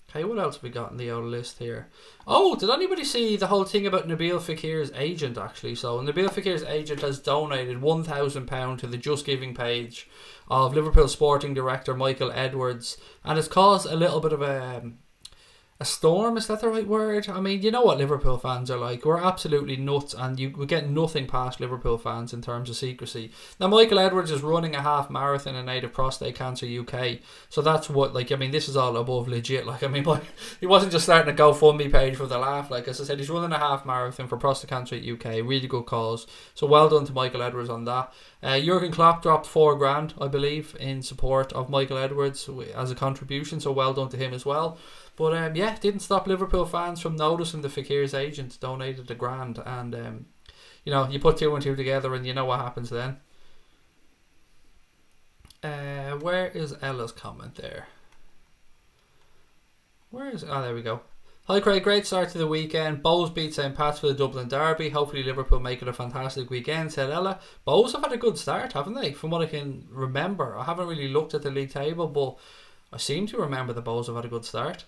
Okay, what else have we got in the old list here? Oh, did anybody see the whole thing about Nabil Fekir's agent, actually? So Nabil Fekir's agent has donated £1,000 to the Just Giving page of Liverpool Sporting Director Michael Edwards, and it's caused a little bit of a storm, is that the right word? I mean, you know what Liverpool fans are like. We're absolutely nuts, and we get nothing past Liverpool fans in terms of secrecy. Now, Michael Edwards is running a half marathon in aid of Prostate Cancer UK, so that's what, like, I mean, this is all above legit. Like, I mean, he wasn't just starting a GoFundMe page for the laugh. Like, as I said, he's running a half marathon for Prostate Cancer UK, really good cause. So well done to Michael Edwards on that. Jurgen Klopp dropped $4,000, I believe, in support of Michael Edwards as a contribution, so well done to him as well. But yeah, didn't stop Liverpool fans from noticing the Fekir's agent donated £1,000, and you know, you put 2 and 2 together, and you know what happens then. Where is Ella's comment there? Where is? Oh, there we go. Hi Craig, great start to the weekend. Bows beat St Pat's for the Dublin Derby. Hopefully Liverpool make it a fantastic weekend, said Ella. Bows have had a good start, haven't they? From what I can remember. I haven't really looked at the league table, but I seem to remember the Bows have had a good start.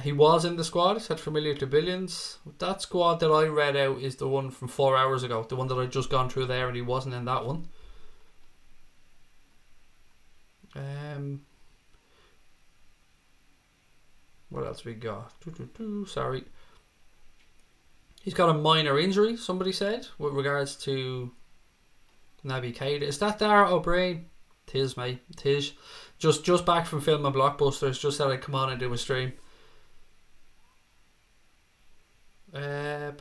He was in the squad, said Familiar to Billions. That squad that I read out is the one from 4 hours ago. The one that I'd just gone through there, and he wasn't in that one. What else we got? Sorry. He's got a minor injury, somebody said, with regards to Naby Keita. Is that Dara O'Brien? Tis, mate. Tis. Just back from filming Blockbusters. Just said I'd come on and do a stream. Pep,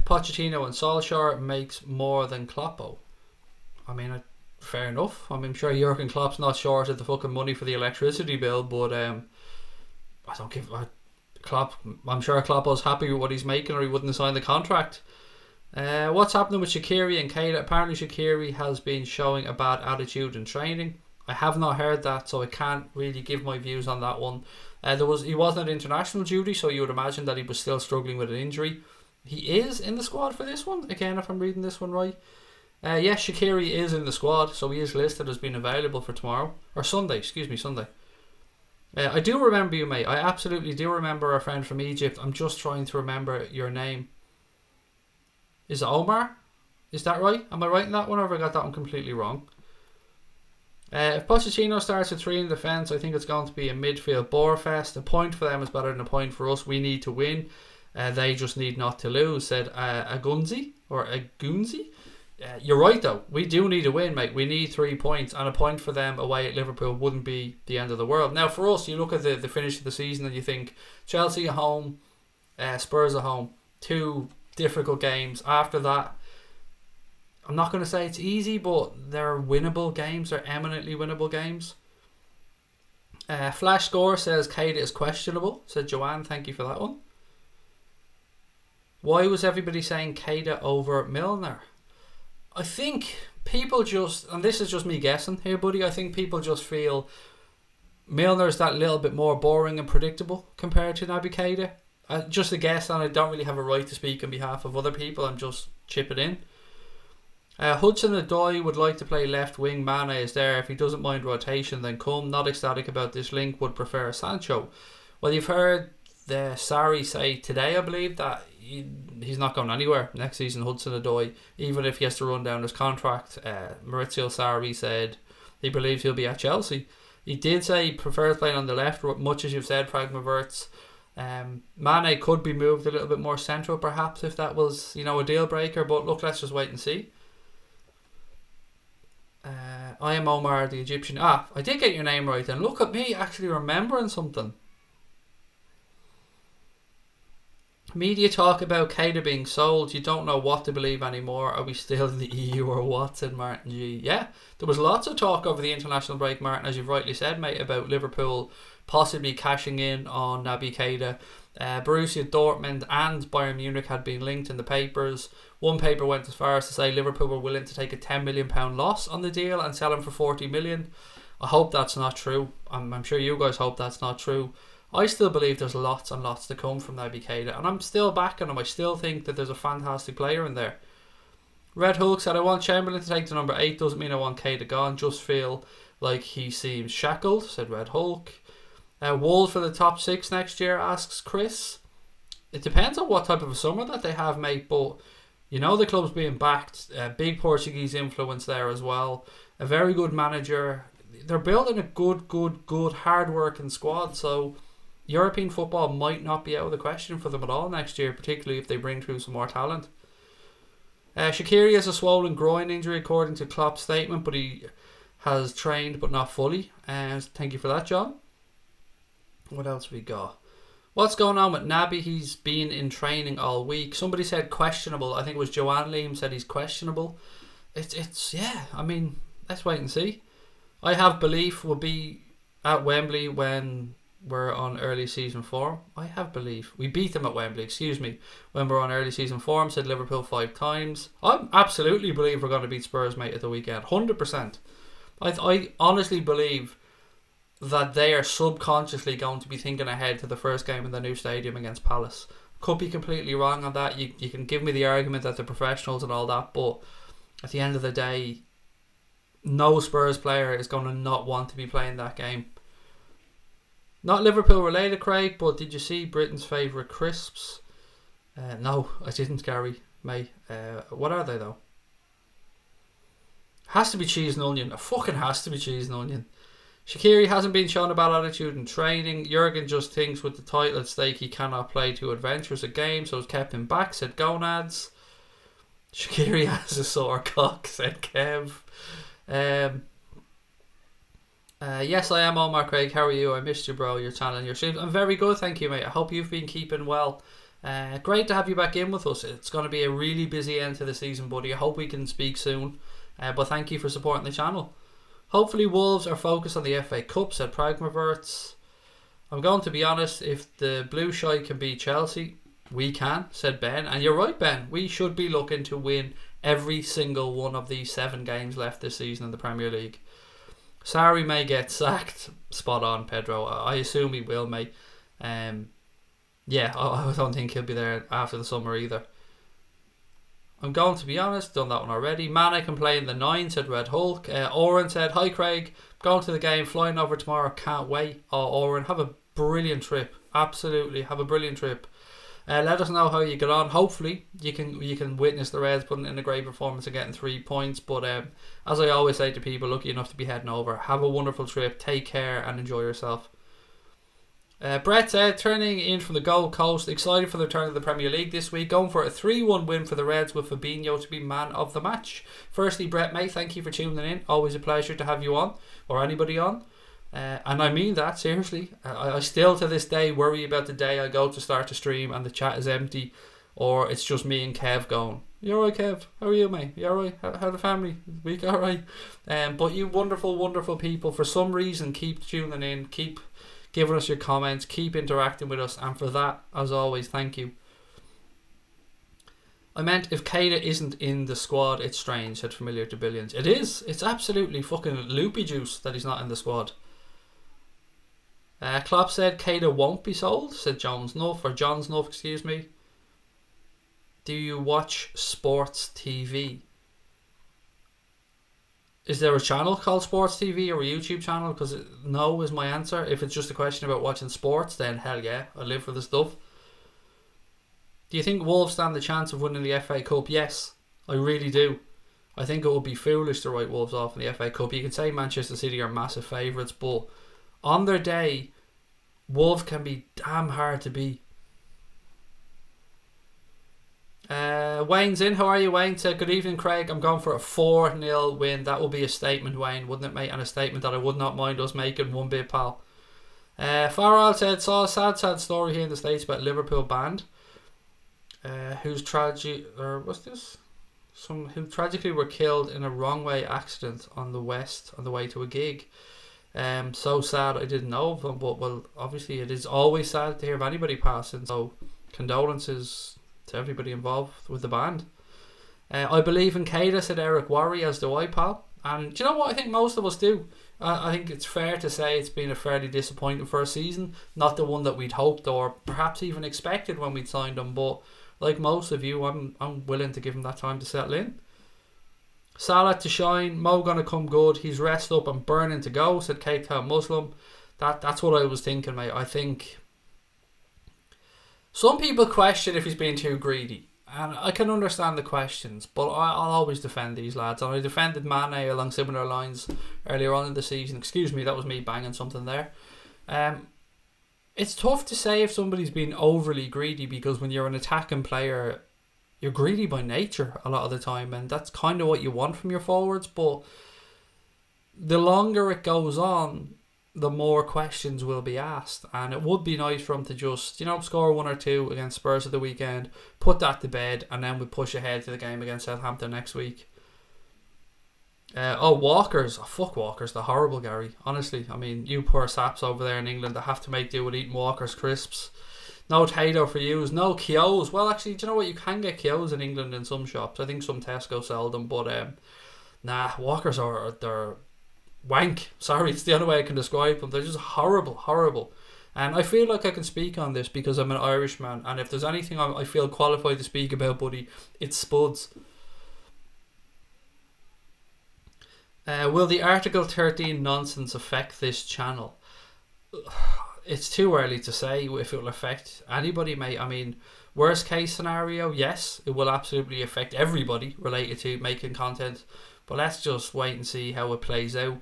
Pochettino and Solskjaer makes more than Kloppo. I mean, fair enough. I mean, I'm sure Jurgen Klopp's not short of the fucking money for the electricity bill, but I don't give Klopp. I'm sure Kloppo's happy with what he's making, or he wouldn't have signed the contract. What's happening with Shaqiri and Keita? Apparently Shaqiri has been showing a bad attitude in training. I have not heard that, so I can't really give my views on that one. He wasn't at international duty, so you would imagine that he was still struggling with an injury. He is in the squad for this one, again, if I'm reading this one right. Yes, Shaqiri is in the squad, so he is listed as being available for tomorrow. Or Sunday, excuse me, Sunday. I do remember you, mate. I absolutely do remember our friend from Egypt. I'm just trying to remember your name. Is it Omar? Is that right? Am I right in that one, or have I got that one completely wrong? If Pochettino starts with 3 in defence, I think it's going to be a midfield bore fest. A point for them is better than a point for us. We need to win. They just need not to lose, said Agunzi or Agunzi. You're right though. We do need a win, mate. We need 3 points, and a point for them away at Liverpool wouldn't be the end of the world. Now for us, you look at the finish of the season and you think Chelsea at home, Spurs at home, 2 difficult games. After that, I'm not going to say it's easy, but they're winnable games. They're eminently winnable games. Flash Score says Keita is questionable, said Joanne. Thank you for that one. Why was everybody saying Keita over Milner? I think people just, and this is just me guessing here, buddy, I think people just feel Milner's that little bit more boring and predictable compared to Naby Keita. Just a guess, and I don't really have a right to speak on behalf of other people. I'm just chipping in. Hudson-Odoi would like to play left wing. Mane is there. If he doesn't mind rotation, then come. Not ecstatic about this link. Would prefer Sancho. Well, you've heard the Sarri say today, I believe, that he's not going anywhere next season, Hudson-Odoi, even if he has to run down his contract. Maurizio Sarri said he believes he'll be at Chelsea. He did say he prefers playing on the left, much as you've said, Pragmaverts. Mane could be moved a little bit more central perhaps if that was, a deal breaker, but look, let's just wait and see. I am Omar the Egyptian. I did get your name right then. Look at me actually remembering something. Media talk about Keita being sold. You don't know what to believe anymore. Are we still in the EU or what? Said Martin G. Yeah, there was lots of talk over the international break, Martin, as you've rightly said, mate, about Liverpool possibly cashing in on Naby Keita. Borussia Dortmund and Bayern Munich had been linked in the papers. One paper went as far as to say Liverpool were willing to take a £10 million loss on the deal and sell him for £40 million. I hope that's not true. I'm sure you guys hope that's not true. I still believe there's lots and lots to come from Naby Keita, and I'm still backing him. I still think that there's a fantastic player in there. Red Hulk said, I want Chamberlain to take the number 8. Doesn't mean I want Keita gone. Just feel like he seems shackled, said Red Hulk. Wolves for the top 6 next year, asks Chris. It depends on what type of a summer that they have, mate, but the club's being backed. Big Portuguese influence there as well. A very good manager. They're building a good hard-working squad, so European football might not be out of the question for them at all next year, particularly if they bring through some more talent. Shaqiri has a swollen groin injury according to Klopp's statement, but he has trained but not fully. Thank you for that, John. What else we got? What's going on with Naby? He's been in training all week. Somebody said questionable. I think it was Joanne Liam said he's questionable. It's yeah, I mean, let's wait and see. I have belief we'll be at Wembley when we're on early season form. I have belief. We beat them at Wembley, excuse me, when we're on early season form, said Liverpool 5 times. I absolutely believe we're going to beat Spurs, mate, at the weekend. 100%. I honestly believe that they are subconsciously going to be thinking ahead to the first game in the new stadium against Palace. Could be completely wrong on that. You can give me the argument that they're professionals and all that, but at the end of the day, no Spurs player is going to not want to be playing that game. Not Liverpool related, Craig, but did you see Britain's favourite crisps? No, I didn't, Gary, mate. What are they though? Has to be cheese and onion. It fucking has to be cheese and onion. Shaqiri hasn't been shown a bad attitude in training. Jurgen just thinks with the title at stake he cannot play too adventurous a game, so has kept him back, said Gonads. Shaqiri has a sore cock, said Kev. Yes, I am Omar Craig. How are you? I missed you, bro. Your channel and your streams. I'm very good, thank you, mate. I hope you've been keeping well. Great to have you back in with us. It's going to be a really busy end to the season, buddy. I hope we can speak soon. But thank you for supporting the channel. Hopefully Wolves are focused on the FA Cup, said Pragmaverts. I'm going to be honest, if the Blue Shite can beat Chelsea, we can, said Ben. And you're right, Ben. We should be looking to win every single one of these 7 games left this season in the Premier League. Sarri may get sacked. Spot on, Pedro. I assume he will, mate. Yeah, I don't think he'll be there after the summer either. I'm going to be honest, done that one already. Mane can play in the 9, said Red Hulk. Oren said, hi Craig, going to the game, flying over tomorrow, can't wait. Oh, Oren, have a brilliant trip. Absolutely, have a brilliant trip. Let us know how you get on. Hopefully, you can witness the Reds putting in a great performance and getting 3 points. But as I always say to people lucky enough to be heading over, have a wonderful trip, take care and enjoy yourself. Brett said, turning in from the Gold Coast, excited for the return of the Premier League this week, going for a 3-1 win for the Reds with Fabinho to be man of the match. Firstly, Brett, mate, thank you for tuning in. Always a pleasure to have you on, or anybody on. And I mean that, seriously. I still to this day worry about the day I go to start to stream and the chat is empty, or it's just me and Kev going, "You alright, Kev? How are you, mate? You alright? How the family? Week alright?" But you wonderful, wonderful people, for some reason, keep tuning in, keep giving us your comments, keep interacting with us, and for that, as always, thank you. I meant, if Keita isn't in the squad, it's strange, said Familiar to Billions. It is. It's absolutely fucking loopy juice that he's not in the squad. Klopp said Keita won't be sold, said John Snuff, excuse me. Do you watch sports TV? Is there a channel called Sports TV or a YouTube channel? Because no is my answer. If it's just a question about watching sports, then hell yeah, I live for the stuff. Do you think Wolves stand the chance of winning the FA Cup? Yes, I really do. I think it would be foolish to write Wolves off in the FA Cup. You can say Manchester City are massive favourites, but on their day, Wolves can be damn hard to beat. Wayne's in. How are you, Wayne? Said, good evening, Craig. I'm going for a 4-0 win. That will be a statement, Wayne, wouldn't it, mate? And a statement that I would not mind us making one bit, pal. Farrell said, saw a sad story here in the States about Liverpool band, who tragically were killed in a wrong way accident on the way to a gig. So sad, I didn't know of them, but well, obviously it is always sad to hear of anybody passing, so condolences to everybody involved with the band. I believe in Keita, said Eric Worry, as do I, pal. And do you know what I think most of us do? I think it's fair to say it's been a fairly disappointing first season, not the one that we'd hoped or perhaps even expected when we'd signed him, but like most of you, I'm willing to give him that time to settle in. Salah to shine, Mo gonna come good, he's rest up and burning to go, said Cape Town Muslim. That's what I was thinking, mate. I think some people question if he's being too greedy, and I can understand the questions, but I'll always defend these lads, and I defended Mane along similar lines earlier on in the season. Excuse me, that was me banging something there. It's tough to say if somebody's been overly greedy, because when you're an attacking player, you're greedy by nature a lot of the time, and that's kind of what you want from your forwards. But the longer it goes on, the more questions will be asked, and it would be nice for him to just, score 1 or 2 against Spurs at the weekend, put that to bed, and then we push ahead to the game against Southampton next week. Walkers. Oh, fuck Walkers. They're horrible, Gary. Honestly, I mean, you poor saps over there in England that have to make do with eating Walkers crisps. No Tato for yous. No Kyo's. Well, actually, do you know what? You can get Kyo's in England in some shops. I think some Tesco sell them, but nah, Walkers they're wank. Sorry, it's the only way I can describe them. They're just horrible, horrible. And I feel like I can speak on this because I'm an Irishman, and if there's anything I feel qualified to speak about, buddy, it's spuds. Will the Article 13 nonsense affect this channel? It's too early to say if it will affect anybody, mate. I mean, worst case scenario, yes, it will absolutely affect everybody related to making content. But let's just wait and see how it plays out.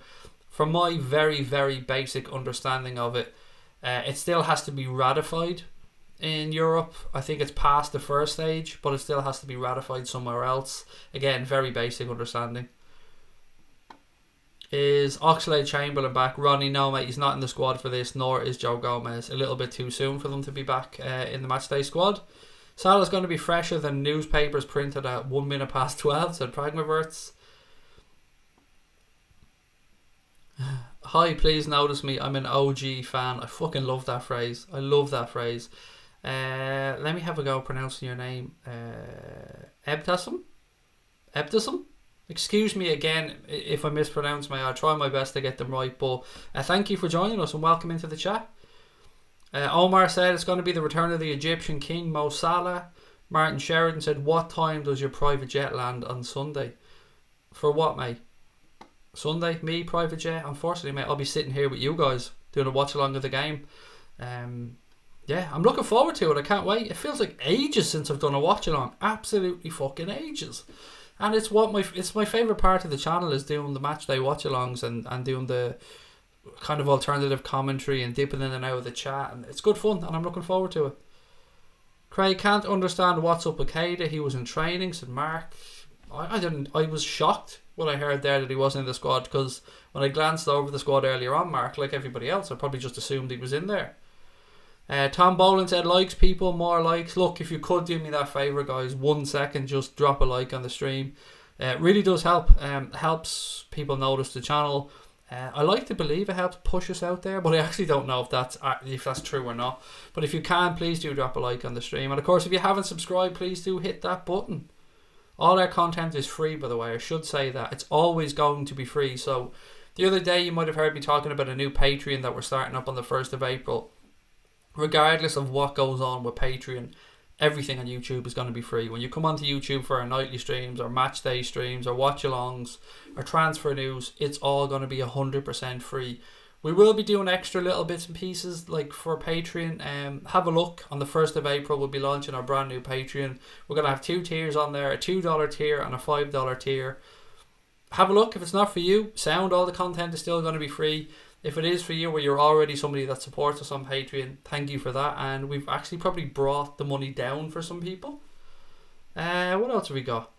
From my very, very basic understanding of it, it still has to be ratified in Europe. I think it's past the first stage, but it still has to be ratified somewhere else. Again, very basic understanding. Is Oxlade-Chamberlain back? Ronnie, no mate, he's not in the squad for this, nor is Joe Gomez. A little bit too soon for them to be back in the matchday squad. Salah's going to be fresher than newspapers printed at 1 minute past 12, said Pragmaverts. Hi, please notice me, I'm an OG fan. I fucking love that phrase. I love that phrase. Let me have a go pronouncing your name. Ebtasum? Excuse me again if I mispronounce I'll try my best to get them right, but thank you for joining us and welcome into the chat. Omar said it's going to be the return of the Egyptian king Mo Salah. Martin Sheridan said, what time does your private jet land on Sunday? For what, mate? Sunday? Me, private jet? Unfortunately, mate, I'll be sitting here with you guys doing a watch along of the game. Yeah, I'm looking forward to it. I can't wait. It feels like ages since I've done a watch along. Absolutely fucking ages. And it's my favourite part of the channel is doing the match day watch alongs and doing the kind of alternative commentary and dipping in and out of the chat, and it's good fun, and I'm looking forward to it. Craig, can't understand what's up with Keita. He was in training, said Mark. I was shocked when I heard there that he wasn't in the squad, because when I glanced over the squad earlier on, Mark, like everybody else, I probably just assumed he was in there. Tom Boland said, likes people, more likes. Look, if you could do me that favour, guys, 1 second, just drop a like on the stream. It really does help. Helps people notice the channel. I like to believe it helps push us out there, but I actually don't know if that's true or not. But if you can, please do drop a like on the stream. And of course, if you haven't subscribed, please do hit that button. All our content is free, by the way. I should say that. It's always going to be free. So the other day you might have heard me talking about a new Patreon that we're starting up on the 1st of April. Regardless of what goes on with Patreon, everything on YouTube is going to be free. When you come onto YouTube for our nightly streams or match day streams or watch alongs or transfer news, it's all going to be 100% free. We will be doing extra little bits and pieces like for Patreon. Have a look. On the 1st of April we'll be launching our brand new Patreon. We're going to have 2 tiers on there, a $2 tier and a $5 tier. Have a look. If it's not for you, sound, all the content is still going to be free. If it is for you, where you're already somebody that supports us on Patreon, thank you for that. And we've actually probably brought the money down for some people. What else have we got?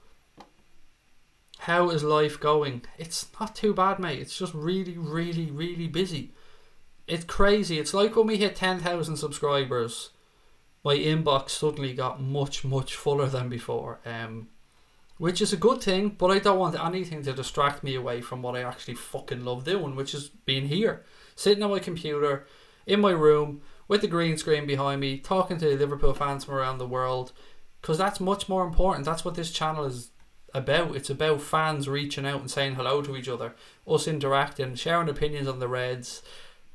How is life going? It's not too bad, mate. It's just really, really, really busy. It's crazy. It's like when we hit 10,000 subscribers, my inbox suddenly got much, much fuller than before. Which is a good thing, but I don't want anything to distract me away from what I actually fucking love doing, which is being here, sitting on my computer, in my room, with the green screen behind me, talking to Liverpool fans from around the world, because that's much more important. That's what this channel is about. It's about fans reaching out and saying hello to each other, us interacting, sharing opinions on the Reds.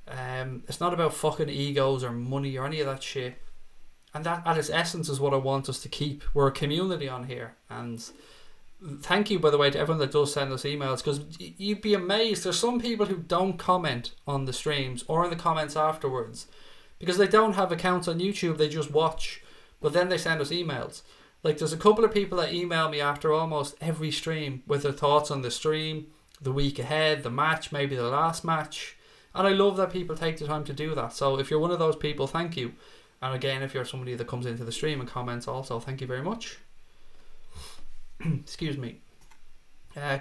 It's not about fucking egos or money or any of that shit. And that, at its essence, is what I want us to keep. We're a community on here. And thank you, by the way, to everyone that does send us emails, because you'd be amazed. There's some people who don't comment on the streams or in the comments afterwards because they don't have accounts on YouTube. They just watch, but then they send us emails. Like, there's a couple of people that email me after almost every stream with their thoughts on the stream, the week ahead, the match, maybe the last match. And I love that people take the time to do that. So if you're one of those people, thank you. And again, if you're somebody that comes into the stream and comments also, thank you very much. Excuse me.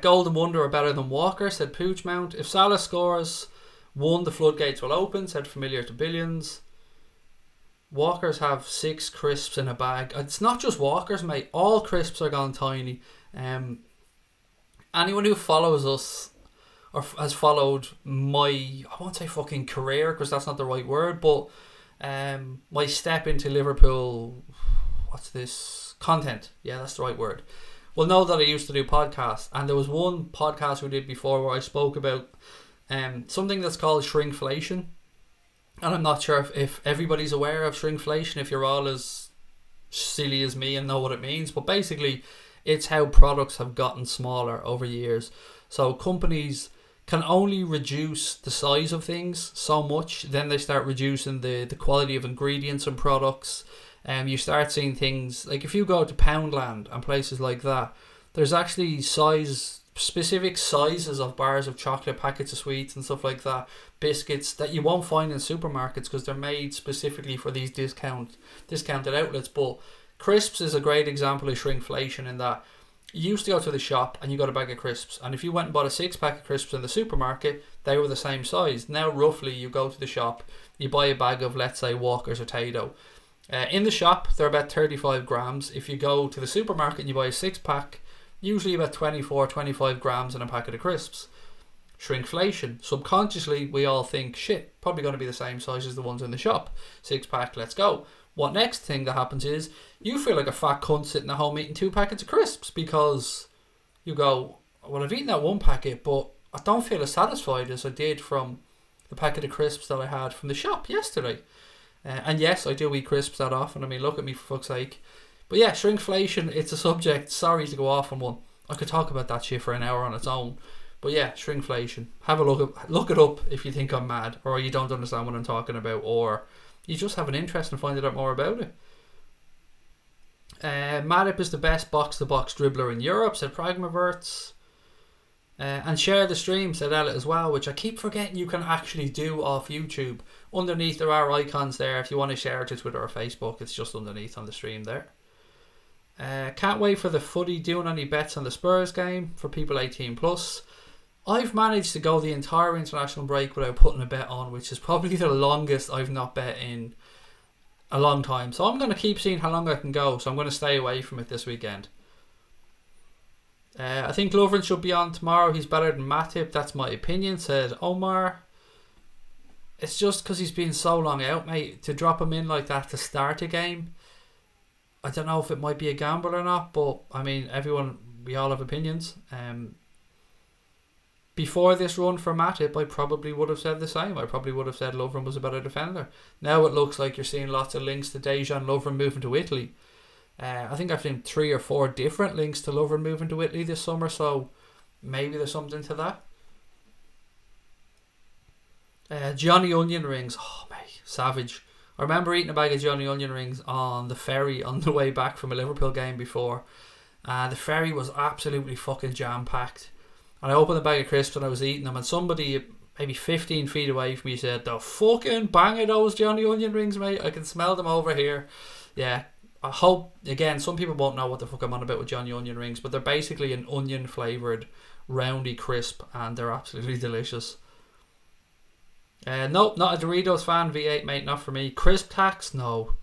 Golden Wonder are better than Walker, said Pooch Mount. If Salah scores 1, the floodgates will open, said Familiar to Billions. Walkers have 6 crisps in a bag. It's not just Walkers, mate. All crisps are gone tiny. Anyone who follows us or has followed my, I won't say fucking career because that's not the right word, but my step into Liverpool, content, yeah, that's the right word, will know that I used to do podcasts, and there was one podcast we did before where I spoke about something that's called Shrinkflation, and I'm not sure if everybody's aware of Shrinkflation, if you're all as silly as me and know what it means, but basically it's how products have gotten smaller over years. So companies can only reduce the size of things so much, then they start reducing the quality of ingredients and products. You start seeing things like, if you go to Poundland and places like that, there's actually specific sizes of bars of chocolate, packets of sweets and stuff like that, biscuits that you won't find in supermarkets because they're made specifically for these discounted outlets. But crisps is a great example of shrinkflation, in that you used to go to the shop and you got a bag of crisps, and if you went and bought a 6-pack of crisps in the supermarket, they were the same size. Now roughly you go to the shop, you buy a bag of, let's say, Walker's or Tayto. In the shop they're about 35 grams. If you go to the supermarket and you buy a 6-pack, usually about 24-25 grams in a packet of crisps. Shrinkflation. Subconsciously we all think, shit, probably going to be the same size as the ones in the shop. 6-pack, let's go. What next thing that happens is you feel like a fat cunt sitting at home eating 2 packets of crisps, because you go, well, I've eaten that 1 packet, but I don't feel as satisfied as I did from the packet of crisps that I had from the shop yesterday. And yes, I do eat crisps that often. I mean, look at me, for fuck's sake. But yeah, shrinkflation, it's a subject. Sorry to go off on one. I could talk about that shit for an hour on its own. But yeah, shrinkflation. Have a look it up if you think I'm mad, or you don't understand what I'm talking about, or you just have an interest in finding out more about it. Matip is the best box-to-box dribbler in Europe, said Pragmaverts. And share the stream, said Ella as well, which I keep forgetting you can actually do off YouTube. Underneath there are icons there if you want to share it to Twitter or Facebook. It's just underneath on the stream there. Can't wait for the footy. Doing any bets on the Spurs game for people 18 plus. I've managed to go the entire international break without putting a bet on, which is probably the longest I've not bet in a long time. So I'm going to keep seeing how long I can go. So I'm going to stay away from it this weekend. I think Lovren should be on tomorrow. He's better than Matip. That's my opinion, said Omar. It's just because he's been so long out, mate. To drop him in like that to start a game, I don't know if it might be a gamble or not. But, I mean, we all have opinions. Before this run for Matip, I probably would have said the same. I probably would have said Lovren was a better defender. Now it looks like you're seeing lots of links to Dejan Lovren moving to Italy. I think I've seen 3 or 4 different links to Lovren moving to Italy this summer, so maybe there's something to that. Johnny Onion Rings. Oh, mate, savage. I remember eating a bag of Johnny Onion Rings on the ferry on the way back from a Liverpool game before. The ferry was absolutely fucking jam-packed. And I opened the bag of crisps and I was eating them, and somebody maybe 15 feet away from me said, "The fucking bang of those Johnny Onion Rings, mate. I can smell them over here." Yeah. I hope, again, some people won't know what the fuck I'm on about with Johnny Onion Rings, but they're basically an onion flavoured roundy crisp, and they're absolutely delicious. Nope, not a Doritos fan, V8, mate, not for me. Crisp tax? No.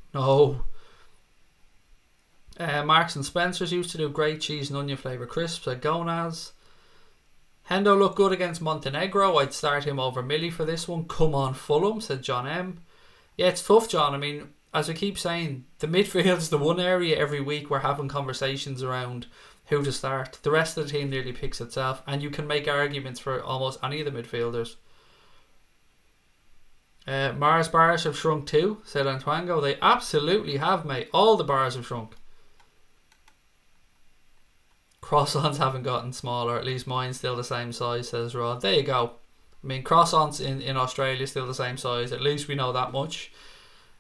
Marks and Spencer's used to do great cheese and onion flavoured crisps at Gonaz. Hendo looked good against Montenegro. I'd start him over Millie for this one. Come on, Fulham, said John M. Yeah, it's tough, John. I mean, as I keep saying, the midfield's the one area every week we're having conversations around who to start. The rest of the team nearly picks itself, and you can make arguments for almost any of the midfielders. Mars bars have shrunk too, said Antoango. They absolutely have, mate. All the bars have shrunk. Croissants haven't gotten smaller. At least mine's still the same size, says Rod. There you go. I mean, croissants in Australia still the same size. At least we know that much.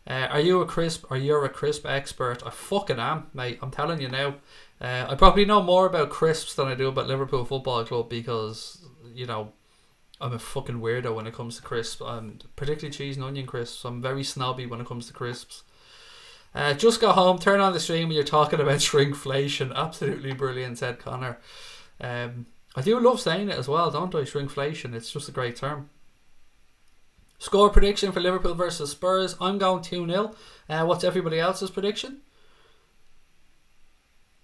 Are you a crisp expert? I fucking am, mate. I'm telling you now. I probably know more about crisps than I do about Liverpool Football Club because, you know, I'm a fucking weirdo when it comes to crisps. Particularly cheese and onion crisps. I'm very snobby when it comes to crisps. Just go home, turn on the stream when you're talking about shrinkflation. Absolutely brilliant, said Connor. I do love saying it as well, don't I? Shrinkflation. It's just a great term. Score prediction for Liverpool versus Spurs. I'm going 2-0. What's everybody else's prediction?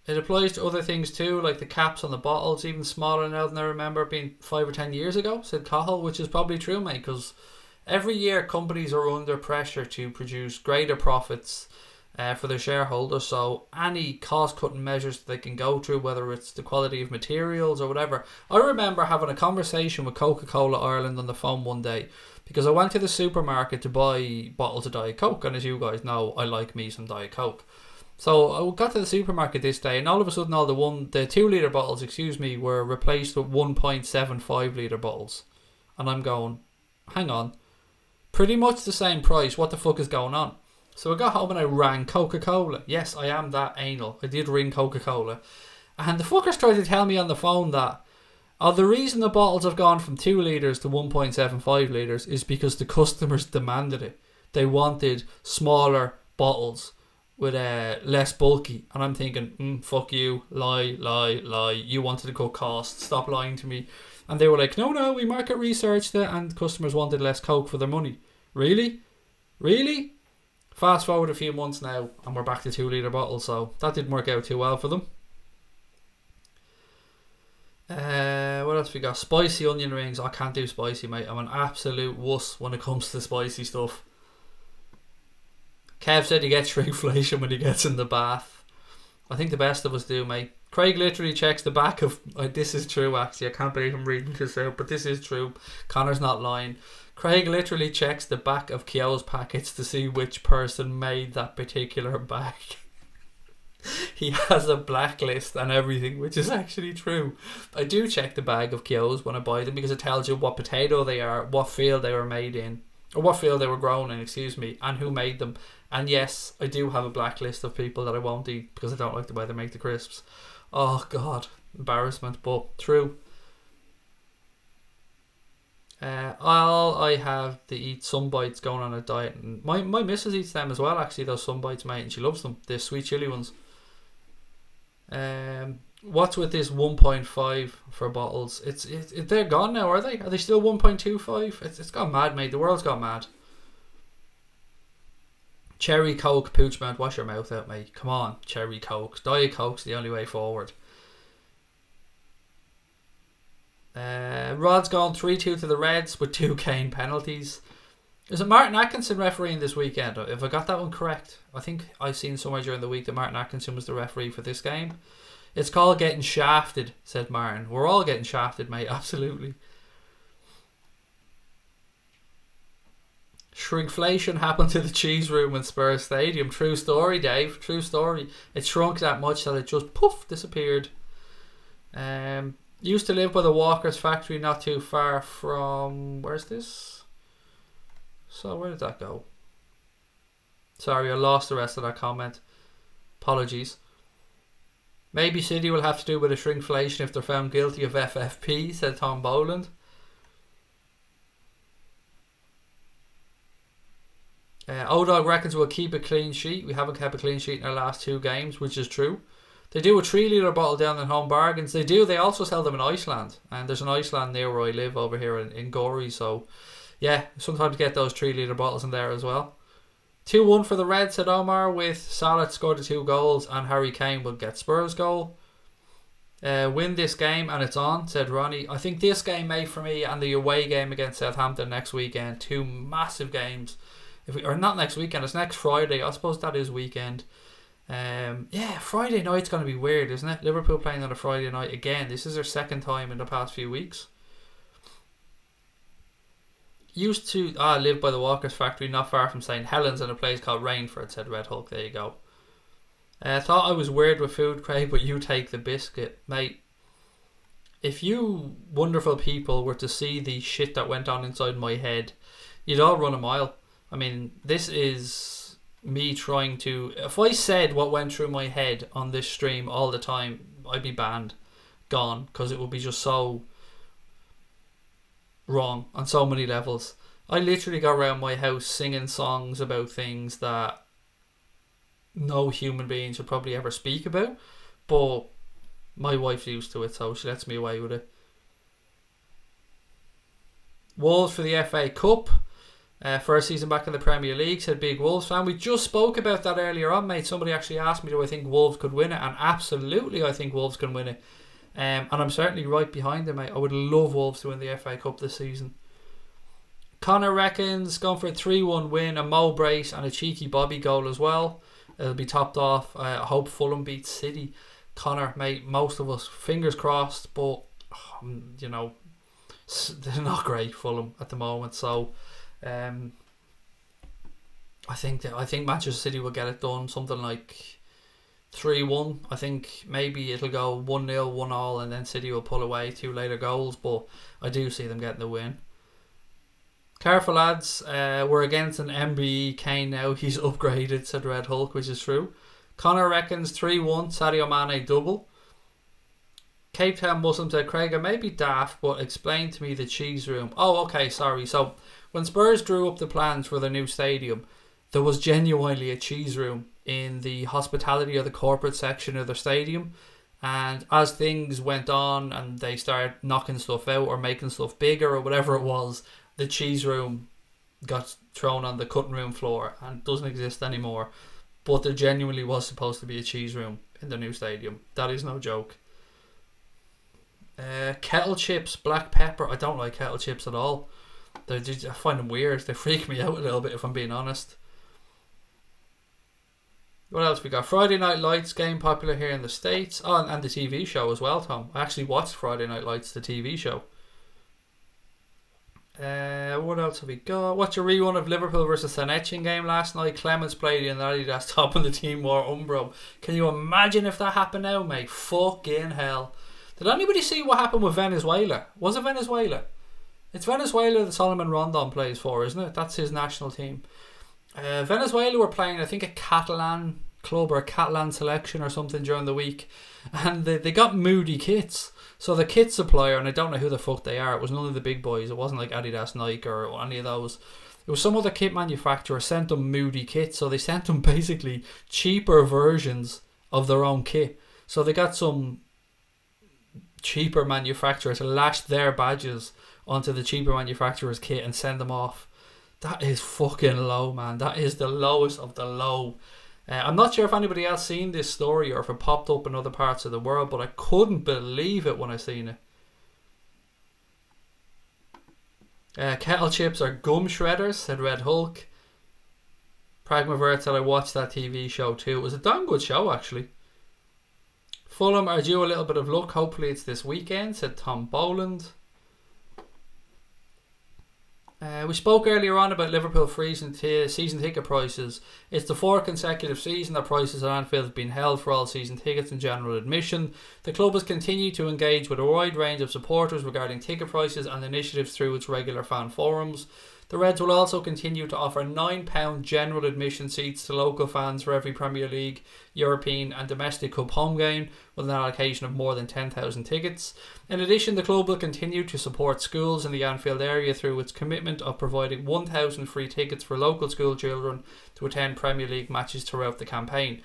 It applies to other things too, like the caps on the bottles, even smaller now than I remember being 5 or 10 years ago, said Cahill, which is probably true, mate, because every year companies are under pressure to produce greater profits for their shareholders, so any cost-cutting measures they can go through, whether it's the quality of materials or whatever. I remember having a conversation with Coca-Cola Ireland on the phone one day, because I went to the supermarket to buy bottles of Diet Coke, and as you guys know, I like me some Diet Coke. So I got to the supermarket this day, and all of a sudden all the 2 litre bottles, were replaced with 1.75 litre bottles. And I'm going, hang on, pretty much the same price, what the fuck is going on? So I got home and I rang Coca-Cola. Yes, I am that anal. I did ring Coca-Cola. And the fuckers tried to tell me on the phone that the reason the bottles have gone from 2 litres to 1.75 litres is because the customers demanded it. They wanted smaller bottles with less bulky. And I'm thinking, fuck you, lie. You wanted to cut costs. Stop lying to me. And they were like, no, we market researched it and customers wanted less Coke for their money. Really? Fast forward a few months now and we're back to 2 litre bottles, so that didn't work out too well for them. What else we got? Spicy onion rings. I can't do spicy, mate. I'm an absolute wuss when it comes to spicy stuff. Kev said he gets shrinkflation when he gets in the bath. I think the best of us do, mate. Craig literally checks the back of... this is true, actually. I can't believe I'm reading this out, but this is true. Connor's not lying. Craig literally checks the back of Kyo's packets to see which person made that particular bag. He has a blacklist and everything, which is actually true. I do check the bag of Kyo's when I buy them because it tells you what potato they are, what field they were made in, or what field they were grown in, and who made them. And yes, I do have a blacklist of people that I won't eat because I don't like the way they make the crisps. Oh God, embarrassment, but true. I have to eat some bites going on a diet, and my missus eats them as well. Actually, those some bites, mate, and she loves them. The sweet chili ones. What's with this 1.5 for bottles? They're gone now, are they? Are they still 1.25? It's gone mad, mate. The world's gone mad. Cherry Coke, pooch mouth. Wash your mouth out, mate. Come on, Cherry Coke. Diet Coke's the only way forward. Rod's gone 3-2 to the Reds with 2 Kane penalties. Is it Martin Atkinson refereeing this weekend? If I got that one correct, I think I seen somewhere during the week that Martin Atkinson was the referee for this game. It's called getting shafted, said Martin. We're all getting shafted, mate. Absolutely. Shrinkflation happened to the cheese room in Spurs Stadium. True story, Dave. True story. It shrunk that much that it just poof disappeared. Used to live by the Walker's factory, not too far from... Where's this? So where did that go? Sorry, I lost the rest of that comment. Apologies. Maybe City will have to do with a shrinkflation if they're found guilty of FFP, said Tom Boland. O-Dog reckons we'll keep a clean sheet. We haven't kept a clean sheet in our last 2 games, which is true. They do a 3-litre bottle down in Home Bargains. They do. They also sell them in Iceland. And there's an Iceland near where I live over here in Gorey. So, yeah, sometimes get those 3-litre bottles in there as well. 2-1 for the Reds, said Omar, with Salah scored the 2 goals and Harry Kane will get Spurs goal. Win this game and it's on, said Ronnie. I think this game, mate, for me, and the away game against Southampton next weekend, 2 massive games. Or not next weekend, it's next Friday. I suppose that is weekend. Yeah, Friday night's going to be weird, isn't it? Liverpool playing on a Friday night again. This is their 2nd time in the past few weeks. Used to live by the Walker's factory, not far from St Helens, in a place called Rainford, said Red Hulk. There you go. Thought I was weird with food, Craig, but you take the biscuit, mate. If you wonderful people were to see the shit that went on inside my head, you'd all run a mile. I mean, this is me trying to... If I said what went through my head on this stream all the time, I'd be banned. Gone. Because it would be just so wrong on so many levels. I literally go around my house singing songs about things that no human being should probably ever speak about. But my wife's used to it, so she lets me away with it. Wolves for the FA Cup. First season back in the Premier League, said Big Wolves fan. We just spoke about that earlier on, mate. Somebody actually asked me, do I think Wolves could win it? And absolutely I think Wolves can win it. And I'm certainly right behind them, mate. I would love Wolves to win the FA Cup this season. Connor reckons going for a 3-1 win, a Mo brace and a cheeky Bobby goal as well. It'll be topped off. I hope Fulham beats City. Connor, mate, most of us, fingers crossed, but you know, they're not great, Fulham, at the moment. So I think Manchester City will get it done, something like 3-1. I think maybe it'll go 1-0, 1-1, and then City will pull away 2 later goals, but I do see them getting the win. Careful, lads. We're against an MBE Kane now. He's upgraded, said Red Hulk, which is true. Connor reckons 3-1, Sadio Mane double. Cape Town Muslim said, Craig, I may be daft, but explain to me the cheese room. Oh, okay, sorry. So when Spurs drew up the plans for their new stadium, there was genuinely a cheese room in the hospitality or the corporate section of their stadium. And as things went on and they started knocking stuff out or making stuff bigger or whatever it was, the cheese room got thrown on the cutting room floor and doesn't exist anymore. But there genuinely was supposed to be a cheese room in the new stadium. That is no joke. Kettle chips, black pepper. I don't like kettle chips at all. I find them weird. They freak me out a little bit, if I'm being honest. What else we got? Friday Night Lights, game popular here in the States. Oh, and the TV show as well, Tom. I actually watched Friday Night Lights, the TV show. What else have we got? What's your rerun of Liverpool versus St Etienne game last night? Clements played in that Adidas top and the team wore Umbro. Can you imagine if that happened now, mate? Fucking hell. Did anybody see what happened with Venezuela? Was it Venezuela? It's Venezuela that Solomon Rondon plays for, isn't it? That's his national team. Venezuela were playing, I think, a Catalan club or a Catalan selection or something during the week, and they got moody kits. So the kit supplier, and I don't know who the fuck they are, it was none of the big boys. It wasn't like Adidas, Nike or any of those. It was some other kit manufacturer sent them moody kits. So they sent them basically cheaper versions of their own kit. So they got some cheaper manufacturer to lash their badges onto the cheaper manufacturer's kit and send them off. That is fucking low, man. That is the lowest of the low. I'm not sure if anybody else seen this story or if it popped up in other parts of the world, but I couldn't believe it when I seen it. Kettle chips are gum shredders, said Red Hulk. Pragmavert said I watched that TV show too. It was a damn good show, actually. Fulham are due a little bit of luck. Hopefully it's this weekend, said Tom Boland. We spoke earlier on about Liverpool freezing season ticket prices. It's the 4th consecutive season that prices at Anfield have been held for all season tickets and general admission. The club has continued to engage with a wide range of supporters regarding ticket prices and initiatives through its regular fan forums. The Reds will also continue to offer £9 general admission seats to local fans for every Premier League, European and domestic cup home game, with an allocation of more than 10,000 tickets. In addition, the club will continue to support schools in the Anfield area through its commitment of providing 1,000 free tickets for local school children to attend Premier League matches throughout the campaign.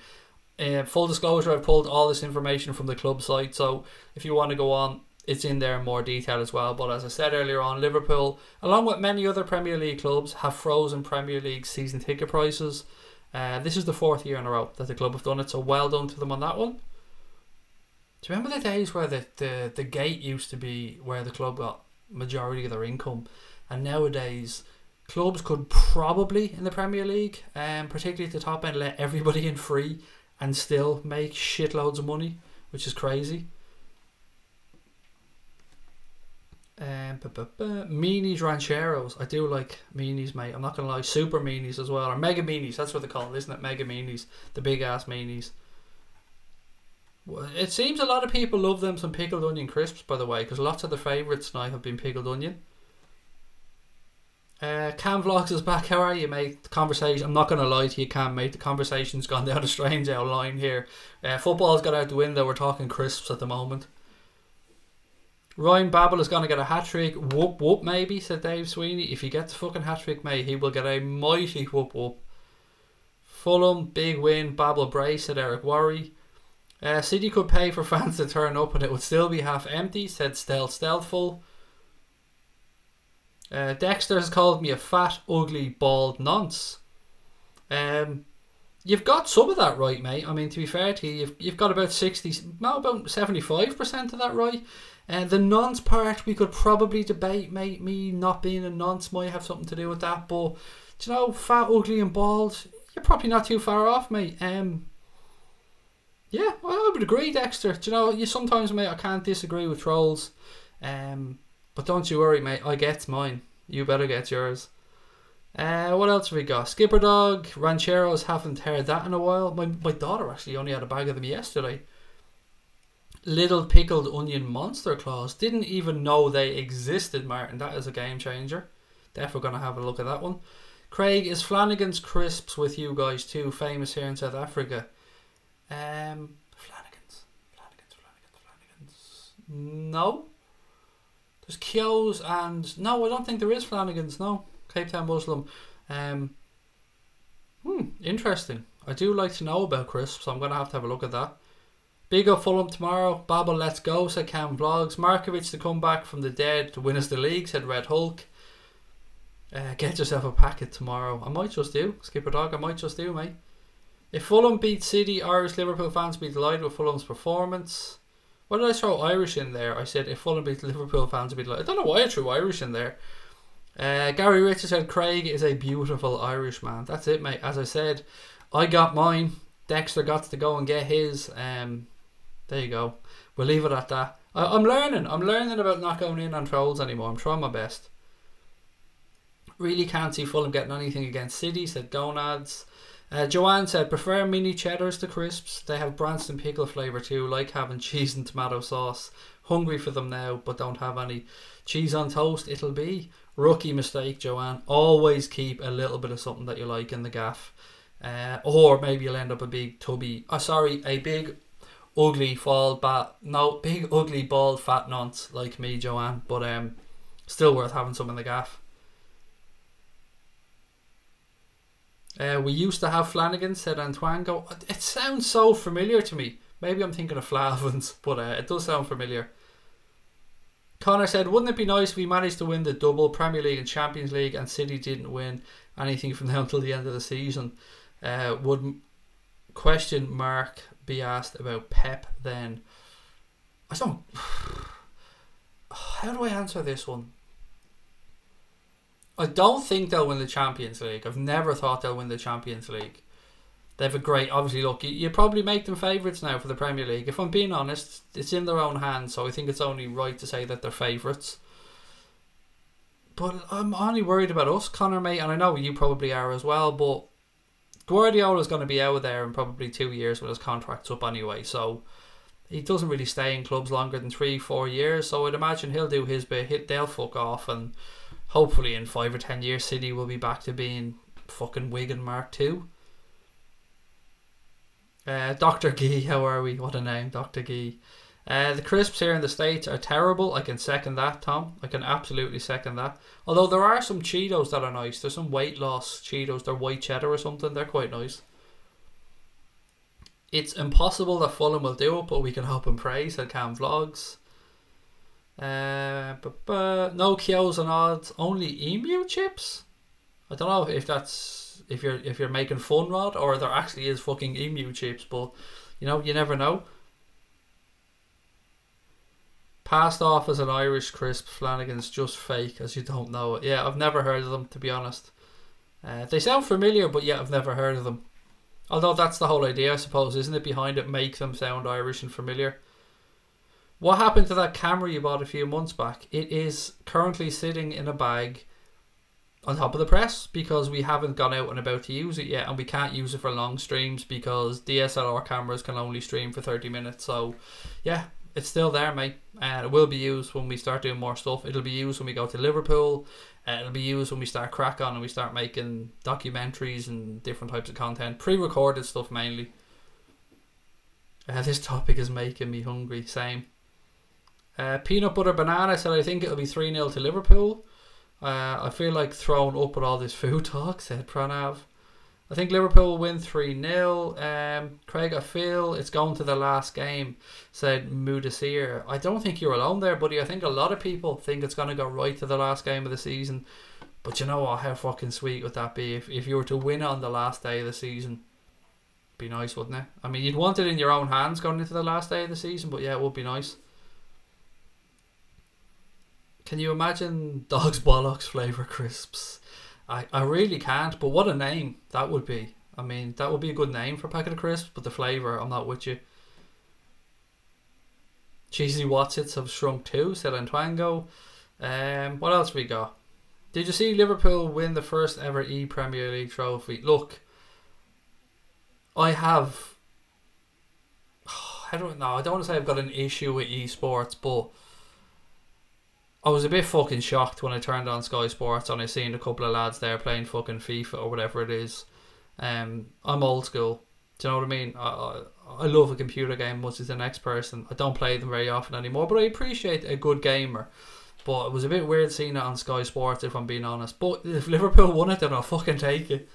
Full disclosure, I've pulled all this information from the club site, so if you want to go on, it's in there in more detail as well. But as I said earlier on, Liverpool, along with many other Premier League clubs, have frozen Premier League season ticket prices. This is the 4th year in a row that the club have done it, so well done to them on that one. Do you remember the days where the gate used to be where the club got majority of their income, and nowadays clubs could probably in the Premier League, particularly at the top end, let everybody in free and still make shitloads of money, which is crazy. Meanies Rancheros. I do like meanies, mate. I'm not gonna lie. Super meanies as well, or mega meanies. That's what they call it, isn't it? Mega meanies, the big ass meanies. It seems a lot of people love them some pickled onion crisps, by the way, because lots of the favourites now have been pickled onion. Cam Vlogs is back. How are you, mate? The conversation, I'm not going to lie to you, Cam, mate. The conversation's gone down a strange outline here. Football's got out the window. We're talking crisps at the moment. Ryan Babel is going to get a hat-trick. Whoop whoop, maybe, said Dave Sweeney. If he gets a fucking hat-trick, mate, he will get a mighty whoop whoop. Fulham, big win. Babel brace, said Eric Worry. City could pay for fans to turn up and it would still be half empty, said Stealthful. Dexter has called me a fat, ugly, bald nonce. You've got some of that right, mate. I mean, to be fair to you, you've got about 75% of that right. The nonce part, we could probably debate, mate. Me not being a nonce might have something to do with that. But, do you know, fat, ugly and bald, you're probably not too far off, mate. Yeah, well, I would agree, Dexter. Do you know, you sometimes, mate, I can't disagree with trolls. But don't you worry, mate. I get mine. You better get yours. What else have we got? Skipper Dog, Rancheros, haven't heard that in a while. My daughter actually only had a bag of them yesterday. Little Pickled Onion Monster Claws. Didn't even know they existed, Martin. That is a game changer. Definitely going to have a look at that one. Craig, is Flanagan's Crisps with you guys too? Famous here in South Africa. Flanagan's. No. There's Kyo's and... No, I don't think there is Flanagan's, no. Cape Town Muslim. Interesting. I do like to know about crisps, so I'm going to have a look at that. Big up Fulham tomorrow. Babel, let's go, said Cam Vlogs. Markovic to come back from the dead to win us the league, said Red Hulk. Get yourself a packet tomorrow. I might just do. Skipper Dog, I might just do, mate. If Fulham beat City, Irish Liverpool fans will be delighted with Fulham's performance. Why did I throw Irish in there? I said if Fulham beat Liverpool fans will be delighted. I don't know why I threw Irish in there. Gary Richards said Craig is a beautiful Irish man. That's it, mate. As I said, I got mine. Dexter got to go and get his. There you go. We'll leave it at that. I'm learning. I'm learning about not going in on trolls anymore. I'm trying my best. Really can't see Fulham getting anything against City, said Gonads. Joanne said, prefer mini cheddars to crisps. They have Branston pickle flavour too, like having cheese and tomato sauce. Hungry for them now, but don't have any. Cheese on toast, it'll be. Rookie mistake, Joanne. Always keep a little bit of something that you like in the gaff. Or maybe you'll end up a big ugly, big, ugly, bald, fat nonce like me, Joanne. But still worth having some in the gaff. We used to have Flanagan, said Antoine. It sounds so familiar to me. Maybe I'm thinking of Flavins, but it does sound familiar. Connor said, wouldn't it be nice if we managed to win the double Premier League and Champions League and City didn't win anything from now until the end of the season? Would question mark be asked about Pep then? I don't... How do I answer this one? I don't think they'll win the Champions League. I've never thought they'll win the Champions League. They have a great... Obviously, look, you probably make them favourites now for the Premier League. If I'm being honest, it's in their own hands, so I think it's only right to say that they're favourites. But I'm only worried about us, Connor, mate, and I know you probably are as well, but Guardiola's going to be out there in probably 2 years when his contract's up anyway, so he doesn't really stay in clubs longer than 3-4 years, so I'd imagine he'll do his bit, they'll fuck off, and hopefully in 5 or 10 years City will be back to being fucking Wigan Mark II. Dr. Gee, how are we? What a name, Dr. Gee. The crisps here in the States are terrible. I can second that, Tom. I can absolutely second that. Although there are some Cheetos that are nice. There's some weight loss Cheetos. They're white cheddar or something. They're quite nice. It's impossible that Fulham will do it, but we can hope and pray, said Cam Vlogs. No Kios and odds. Only emu chips? I don't know if that's... If you're making fun, Rod, or there actually is fucking emu chips, but you know, you never know. Passed off as an Irish crisp, Flanagan's just fake, as you don't know it. Yeah, I've never heard of them, to be honest. They sound familiar, but yeah, I've never heard of them. Although that's the whole idea, I suppose, isn't it? Behind it, make them sound Irish and familiar. What happened to that camera you bought a few months back? It is currently sitting in a bag on top of the press because we haven't gone out and about to use it yet, and we can't use it for long streams because DSLR cameras can only stream for 30 minutes. So yeah, it's still there, mate, and it will be used when we start doing more stuff. It'll be used when we go to Liverpool. It'll be used when we start crack on and we start making documentaries and different types of content, pre-recorded stuff mainly. This topic is making me hungry. Same. Peanut butter banana said, I think it'll be 3-0 to Liverpool. I feel like thrown up with all this food talk, said Pranav. I think Liverpool will win 3-0. Craig, I feel it's going to the last game, said Mudasir. I don't think you're alone there, buddy. I think a lot of people think it's going to go right to the last game of the season. But you know what? How fucking sweet would that be if you were to win it on the last day of the season? Be nice, wouldn't it? I mean, you'd want it in your own hands going into the last day of the season, but yeah, it would be nice. Can you imagine Dog's Bollocks flavour crisps? I really can't, but what a name that would be. I mean, that would be a good name for a packet of crisps, but the flavour, I'm not with you. Cheesy Watsits have shrunk too, said Antoine. What else we got? Did you see Liverpool win the first ever Premier League trophy? Look, I have... I don't know, I don't want to say I've got an issue with esports, but I was a bit fucking shocked when I turned on Sky Sports and I seen a couple of lads there playing fucking FIFA or whatever it is. I'm old school. Do you know what I mean? I love a computer game much as the next person. I don't play them very often anymore, but I appreciate a good gamer. But it was a bit weird seeing it on Sky Sports, if I'm being honest. But if Liverpool won it, then I'll fucking take it.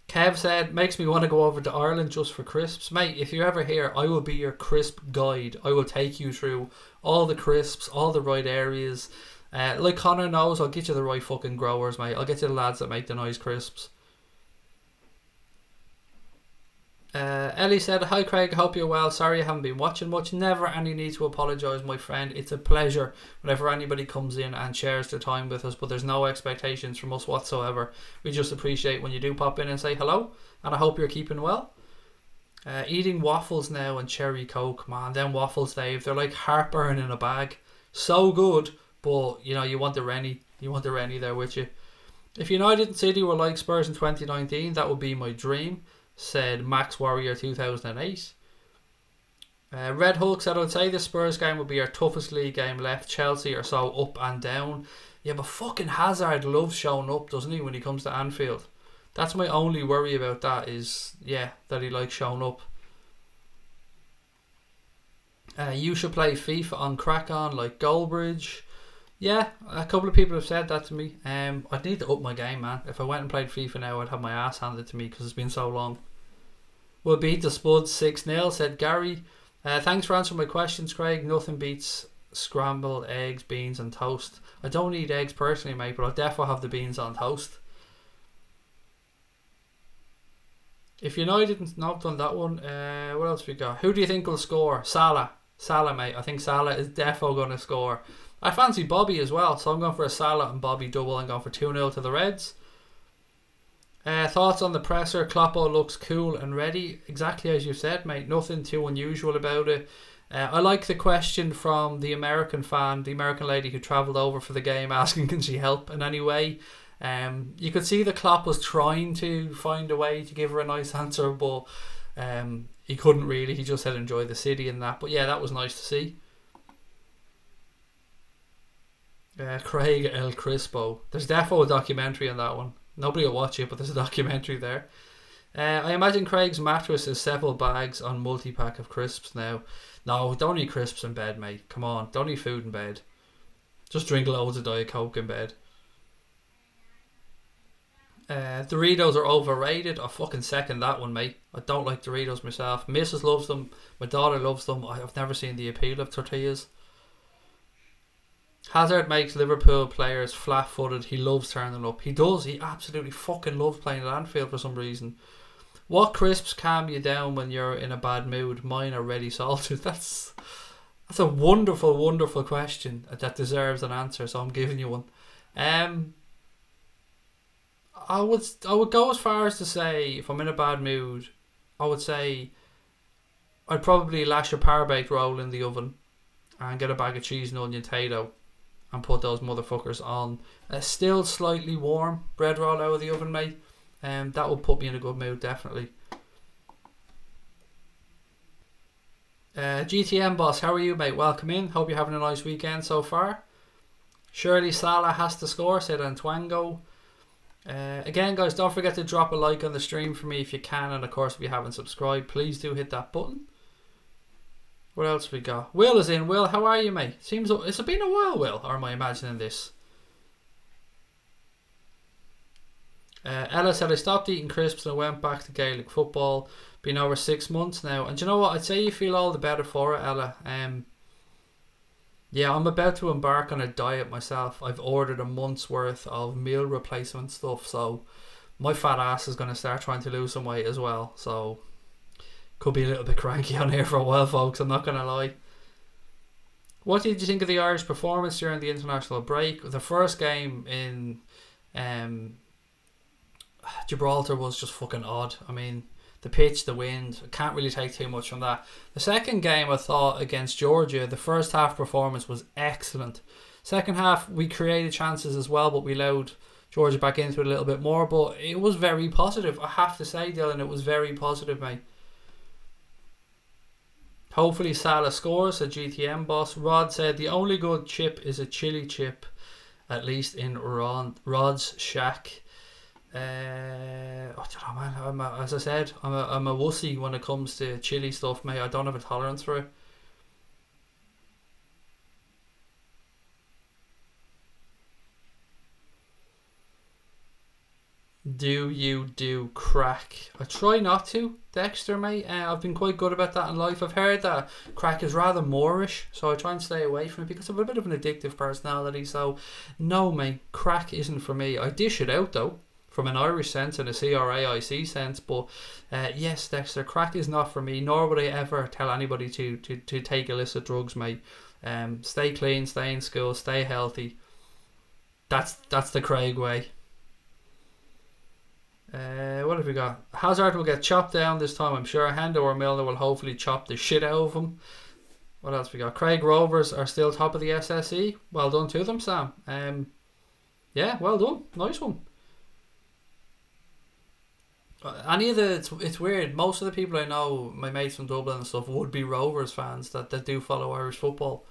Kev said, makes me want to go over to Ireland just for crisps. Mate, if you're ever here, I will be your crisp guide. I will take you through all the crisps, all the right areas. Like Connor knows, I'll get you the right fucking growers, mate. I'll get you the lads that make the nice crisps. Ellie said, hi Craig, hope you're well. Sorry I haven't been watching much. Never any need to apologise, my friend. It's a pleasure whenever anybody comes in and shares their time with us, but there's no expectations from us whatsoever. We just appreciate when you do pop in and say hello, and I hope you're keeping well. Eating waffles now and cherry coke, man. Them waffles, Dave, they're like heartburn in a bag. So good, but you know, you want the Rennie. You want the Rennie there with you. If United and City were like Spurs in 2019, that would be my dream, said Max Warrior 2008. Red Hulk said, I'd say the Spurs game would be our toughest league game left. Chelsea are so up and down. Yeah, but fucking Hazard loves showing up, doesn't he, when he comes to Anfield? That's my only worry about that is, yeah, that he likes showing up. You should play FIFA on crack-on like Goldbridge. Yeah, a couple of people have said that to me. I'd need to up my game, man. If I went and played FIFA now, I'd have my ass handed to me because it's been so long. We'll beat the Spuds 6-0, said Gary. Thanks for answering my questions, Craig. Nothing beats scrambled eggs, beans and toast. I don't eat eggs personally, mate, but I'll definitely have the beans on toast. If United didn't knock on that one, what else we got? Who do you think will score? Salah. Salah, mate. I think Salah is defo going to score. I fancy Bobby as well, so I'm going for a Salah and Bobby double. I'm going for 2-0 to the Reds. Thoughts on the presser? Kloppo looks cool and ready. Exactly as you said, mate. Nothing too unusual about it. I like the question from the American fan, the American lady who travelled over for the game, asking can she help in any way. You could see that Klopp was trying to find a way to give her a nice answer, but he couldn't really. He just said enjoy the city and that. But yeah, that was nice to see. Craig El Crispo. There's defo a documentary on that one. Nobody will watch it, but there's a documentary there. I imagine Craig's mattress is several bags on multi-pack of crisps now. No, don't eat crisps in bed, mate. Come on, don't eat food in bed. Just drink loads of Diet Coke in bed. Doritos are overrated. I fucking second that one, mate. I don't like Doritos myself. Mrs. loves them. My daughter loves them. I've never seen the appeal of tortillas. Hazard makes Liverpool players flat-footed. He loves turning up. He does. He absolutely fucking loves playing at Anfield for some reason. What crisps calm you down when you're in a bad mood? Mine are ready salted. That's a wonderful, wonderful question that deserves an answer. So I'm giving you one. I would go as far as to say if I'm in a bad mood, I would say I'd probably lash a par-baked roll in the oven and get a bag of cheese and onion potato and put those motherfuckers on a still slightly warm bread roll out of the oven, mate. That will put me in a good mood, definitely. GTM boss, how are you, mate? Welcome in. Hope you're having a nice weekend so far. Surely Salah has to score, said Antoango. Again, guys, don't forget to drop a like on the stream for me if you can, and of course if you haven't subscribed, please do hit that button. What else we got? Will is in. Will, how are you, mate? Seems it's been a while, Will, or am I imagining this? Ella said I stopped eating crisps and I went back to Gaelic football. Been over 6 months now, and do you know what? I'd say you feel all the better for it, Ella. Yeah, I'm about to embark on a diet myself. I've ordered a month's worth of meal replacement stuff, so my fat ass is going to start trying to lose some weight as well. So could be a little bit cranky on here for a while, folks. I'm not going to lie. What did you think of the Irish performance during the international break? The first game in Gibraltar was just fucking odd. I mean, the pitch, the wind, I can't really take too much from that. The second game, I thought, against Georgia, the first half performance was excellent. Second half, we created chances as well, but we allowed Georgia back into it a little bit more. But it was very positive. I have to say, Dylan, it was very positive, mate. Hopefully Salah scores, a GTM boss. Rod said the only good chip is a chili chip, at least in Rod's shack. I don't know, man. As I said, I'm a wussy when it comes to chili stuff, mate. I don't have a tolerance for it. Do you do crack? I try not to, Dexter, mate. I've been quite good about that in life. I've heard that crack is rather Moorish, so I try and stay away from it because I have a bit of an addictive personality. So no, mate, crack isn't for me. I dish it out though, from an Irish sense and a CRAIC sense, but yes, Dexter, crack is not for me, nor would I ever tell anybody to take illicit drugs, mate. Stay clean, stay in school, stay healthy. That's the Craig way. What have we got? Hazard will get chopped down this time, I'm sure. Hendo or Milner will hopefully chop the shit out of him. What else we got? Craig Rovers are still top of the SSE. Well done to them, Sam. Yeah, well done. Nice one. Any of the it's weird. Most of the people I know, my mates from Dublin and stuff, would be Rovers fans that do follow Irish football.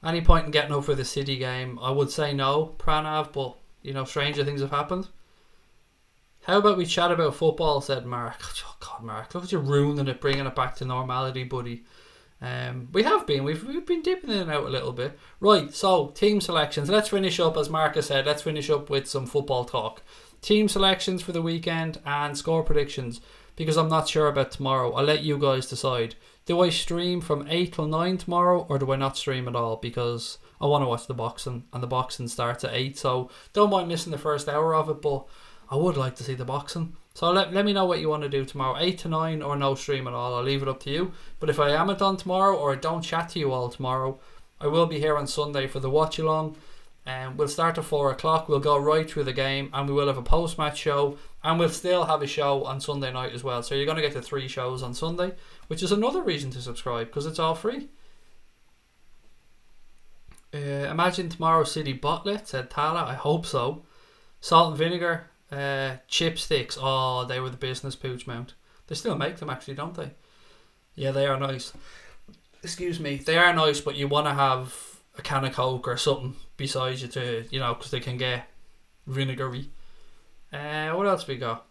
Any point in getting up for the City game? I would say no, Pranav, but you know, stranger things have happened. How about we chat about football, said Mark. Oh God, Mark, look at you ruining it, bringing it back to normality, buddy. We have been. We've been dipping in and out a little bit. Right, so team selections. Let's finish up, as Marcus said, let's finish up with some football talk. Team selections for the weekend and score predictions, because I'm not sure about tomorrow. I'll let you guys decide. Do I stream from 8 till 9 tomorrow, or do I not stream at all? Because I want to watch the boxing, and the boxing starts at 8, so don't mind missing the first hour of it, but I would like to see the boxing. So let me know what you want to do tomorrow, 8 to 9 or no stream at all. I'll leave it up to you. But if I am done tomorrow, or I don't chat to you all tomorrow, I will be here on Sunday for the watch along. We'll start at 4 o'clock. We'll go right through the game, and we will have a post-match show, and we'll still have a show on Sunday night as well. So you're going to get to 3 shows on Sunday, which is another reason to subscribe, because it's all free. Imagine tomorrow City Botlet, said Tala. I hope so. Salt and vinegar, chipsticks. Oh, they were the business, Pooch Mount. They still make them, actually, don't they? Yeah, they are nice. Excuse me. They are nice, but you want to have a can of Coke or something beside you to, you know, because they can get vinegary. What else we got?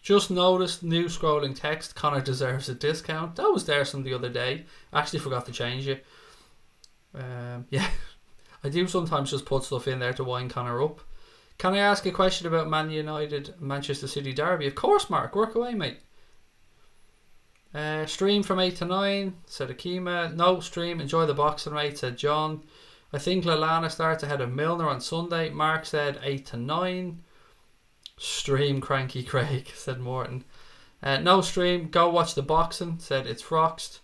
Just noticed new scrolling text. Connor deserves a discount. That was there some the other day. I actually forgot to change it. Yeah, I do sometimes just put stuff in there to wind Connor up. Can I ask a question about Man United Manchester City derby? Of course, Mark. Work away, mate. Stream from 8 to 9, said Akima. No stream. Enjoy the boxing, mate, said John. I think Lallana starts ahead of Milner on Sunday. Mark said 8 to 9. Stream, Cranky Craig, said Morton. No stream. Go watch the boxing, said It's Froxed.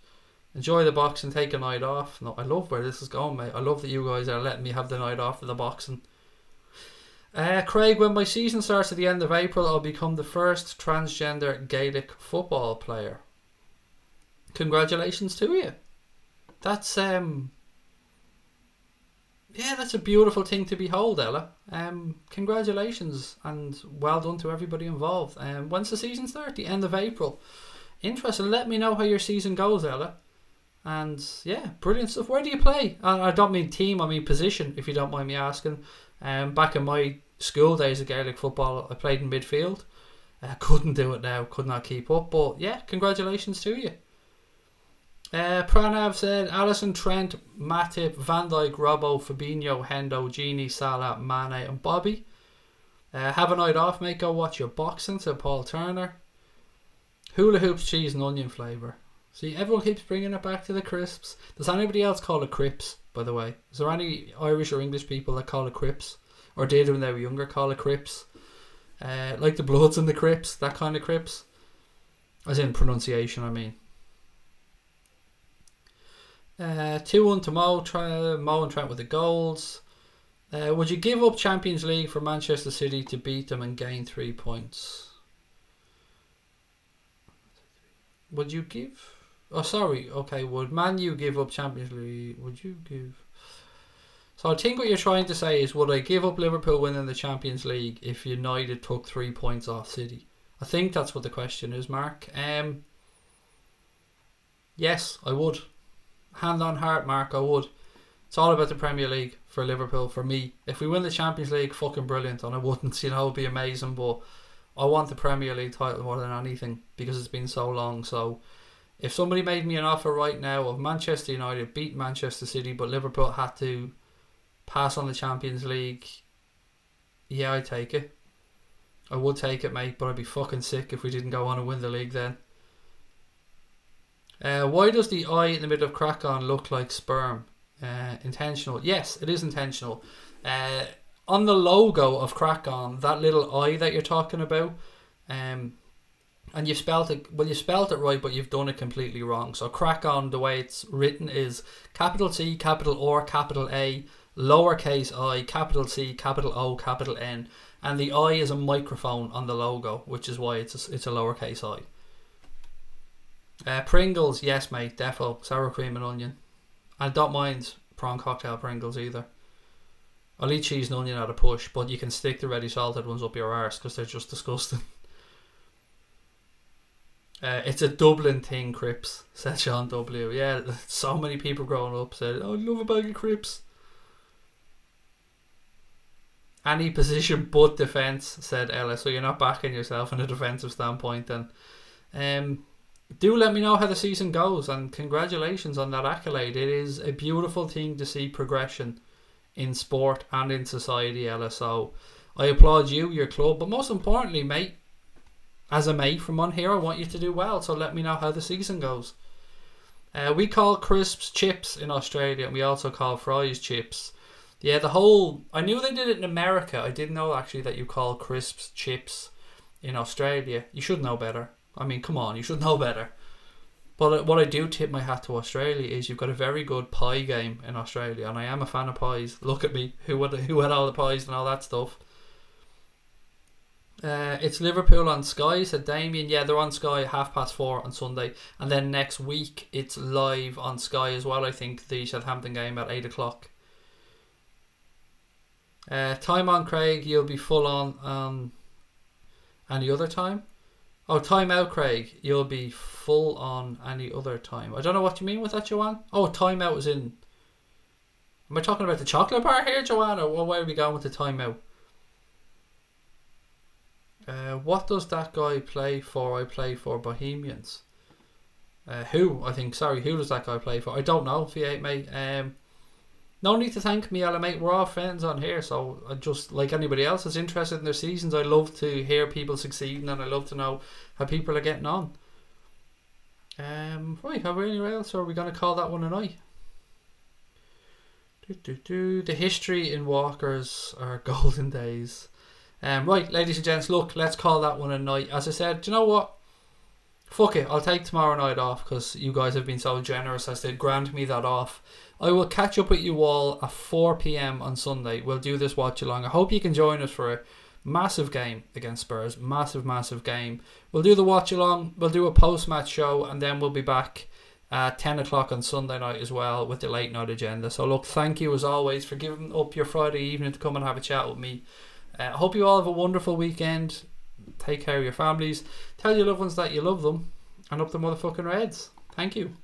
Enjoy the boxing. Take a night off. No, I love where this is going, mate. I love that you guys are letting me have the night off for the boxing. Craig, when my season starts at the end of April, I'll become the first transgender Gaelic football player. Congratulations to you. That's yeah, that's a beautiful thing to behold, Ella. Congratulations and well done to everybody involved. When's the season start? The end of April. Interesting. Let me know how your season goes, Ella. And yeah, brilliant stuff. Where do you play? I don't mean team, I mean position, if you don't mind me asking. Back in my school days of Gaelic football, I played in midfield. Couldn't do it now, could not keep up. But yeah, congratulations to you. Pranav said Alisson, Trent, Matip, Van Dijk, Robbo, Fabinho, Hendo, Genie, Salah, Mane and Bobby. Have a night off, mate. Go watch your boxing, said Paul Turner. Hula hoops, cheese and onion flavour. See, everyone keeps bringing it back to the crisps. Does anybody else call it crips, by the way? Is there any Irish or English people that call it crips? Or did when they were younger call it crips? Like the Bloods and the Crips, that kind of crips. As in pronunciation, I mean. 2-1 to Mo and Trent with the goals. Would you give up Champions League for Manchester City to beat them and gain 3 points? Would you give... Oh, sorry. Okay, would Man U give up Champions League? Would you give... So I think what you're trying to say is, would I give up Liverpool winning the Champions League if United took 3 points off City? I think that's what the question is, Mark. Yes, I would. Hand on heart, Mark, I would. It's all about the Premier League for Liverpool, for me. If we win the Champions League, fucking brilliant. And I wouldn't, you know, it'd be amazing. But I want the Premier League title more than anything because it's been so long. So if somebody made me an offer right now of Manchester United beat Manchester City, but Liverpool had to pass on the Champions League, yeah, I'd take it. I would take it, mate, but I'd be fucking sick if we didn't go on and win the league then. Why does the eye in the middle of crack on look like sperm? Intentional. Yes, it is intentional. On the logo of crack on, that little eye that you're talking about, and you've spelt it, well, you spelt it right, but you've done it completely wrong. So crack on, the way it's written, is capital C, capital R, capital A, lowercase I, capital C, capital O, capital N, and the I is a microphone on the logo, which is why it's a lowercase I. Pringles, yes, mate, defo, sour cream and onion. I don't mind prawn cocktail Pringles either. I'll eat cheese and onion at a push, but you can stick the ready salted ones up your arse because they're just disgusting. It's a Dublin thing, Crips, said Sean W. Yeah, so many people growing up said, oh, I love a bag of Crips. Any position but defence, said Ella. So you're not backing yourself in a defensive standpoint then. do let me know how the season goes, and congratulations on that accolade. It is a beautiful thing to see progression in sport and in society, Ella. So I applaud you, your club, but most importantly, mate, as a mate from on here, I want you to do well. So let me know how the season goes. We call crisps chips in Australia, and we also call fries chips. Yeah, I knew they did it in America. I didn't know actually that you call crisps chips in Australia. You should know better. I mean, come on, you should know better. But what I do tip my hat to Australia is you've got a very good pie game in Australia, and I am a fan of pies. Look at me, who had all the pies and all that stuff. It's Liverpool on Sky, said Damien. Yeah, they're on Sky 4:30 on Sunday, and then next week it's live on Sky as well. I think the Southampton game at 8 o'clock. Time on, Craig. You'll be full on any other time. Oh, time out, Craig. You'll be full on any other time. I don't know what you mean with that, Joanne. Oh, time out was in. Am I talking about the chocolate bar here, Joanne, or where are we going with the time out? What does that guy play for? I play for Bohemians. Who does that guy play for? I don't know, V8, mate. No need to thank me, Ella, mate. We're all friends on here, so I just, like anybody else that's interested in their seasons, I love to hear people succeeding, and I love to know how people are getting on. Right, have we anywhere else, or are we going to call that one a night? The history in Walkers are golden days. Right, ladies and gents, look, let's call that one a night. As I said, do you know what? Fuck it, I'll take tomorrow night off because you guys have been so generous as to grant me that off. I will catch up with you all at 4 PM on Sunday. We'll do this watch along. I hope you can join us for a massive game against Spurs. Massive game. We'll do the watch along. We'll do a post-match show, and then we'll be back at 10 o'clock on Sunday night as well with the late night agenda. So look, thank you as always for giving up your Friday evening to come and have a chat with me. I hope you all have a wonderful weekend. Take care of your families. Tell your loved ones that you love them. And up the motherfucking Reds. Thank you.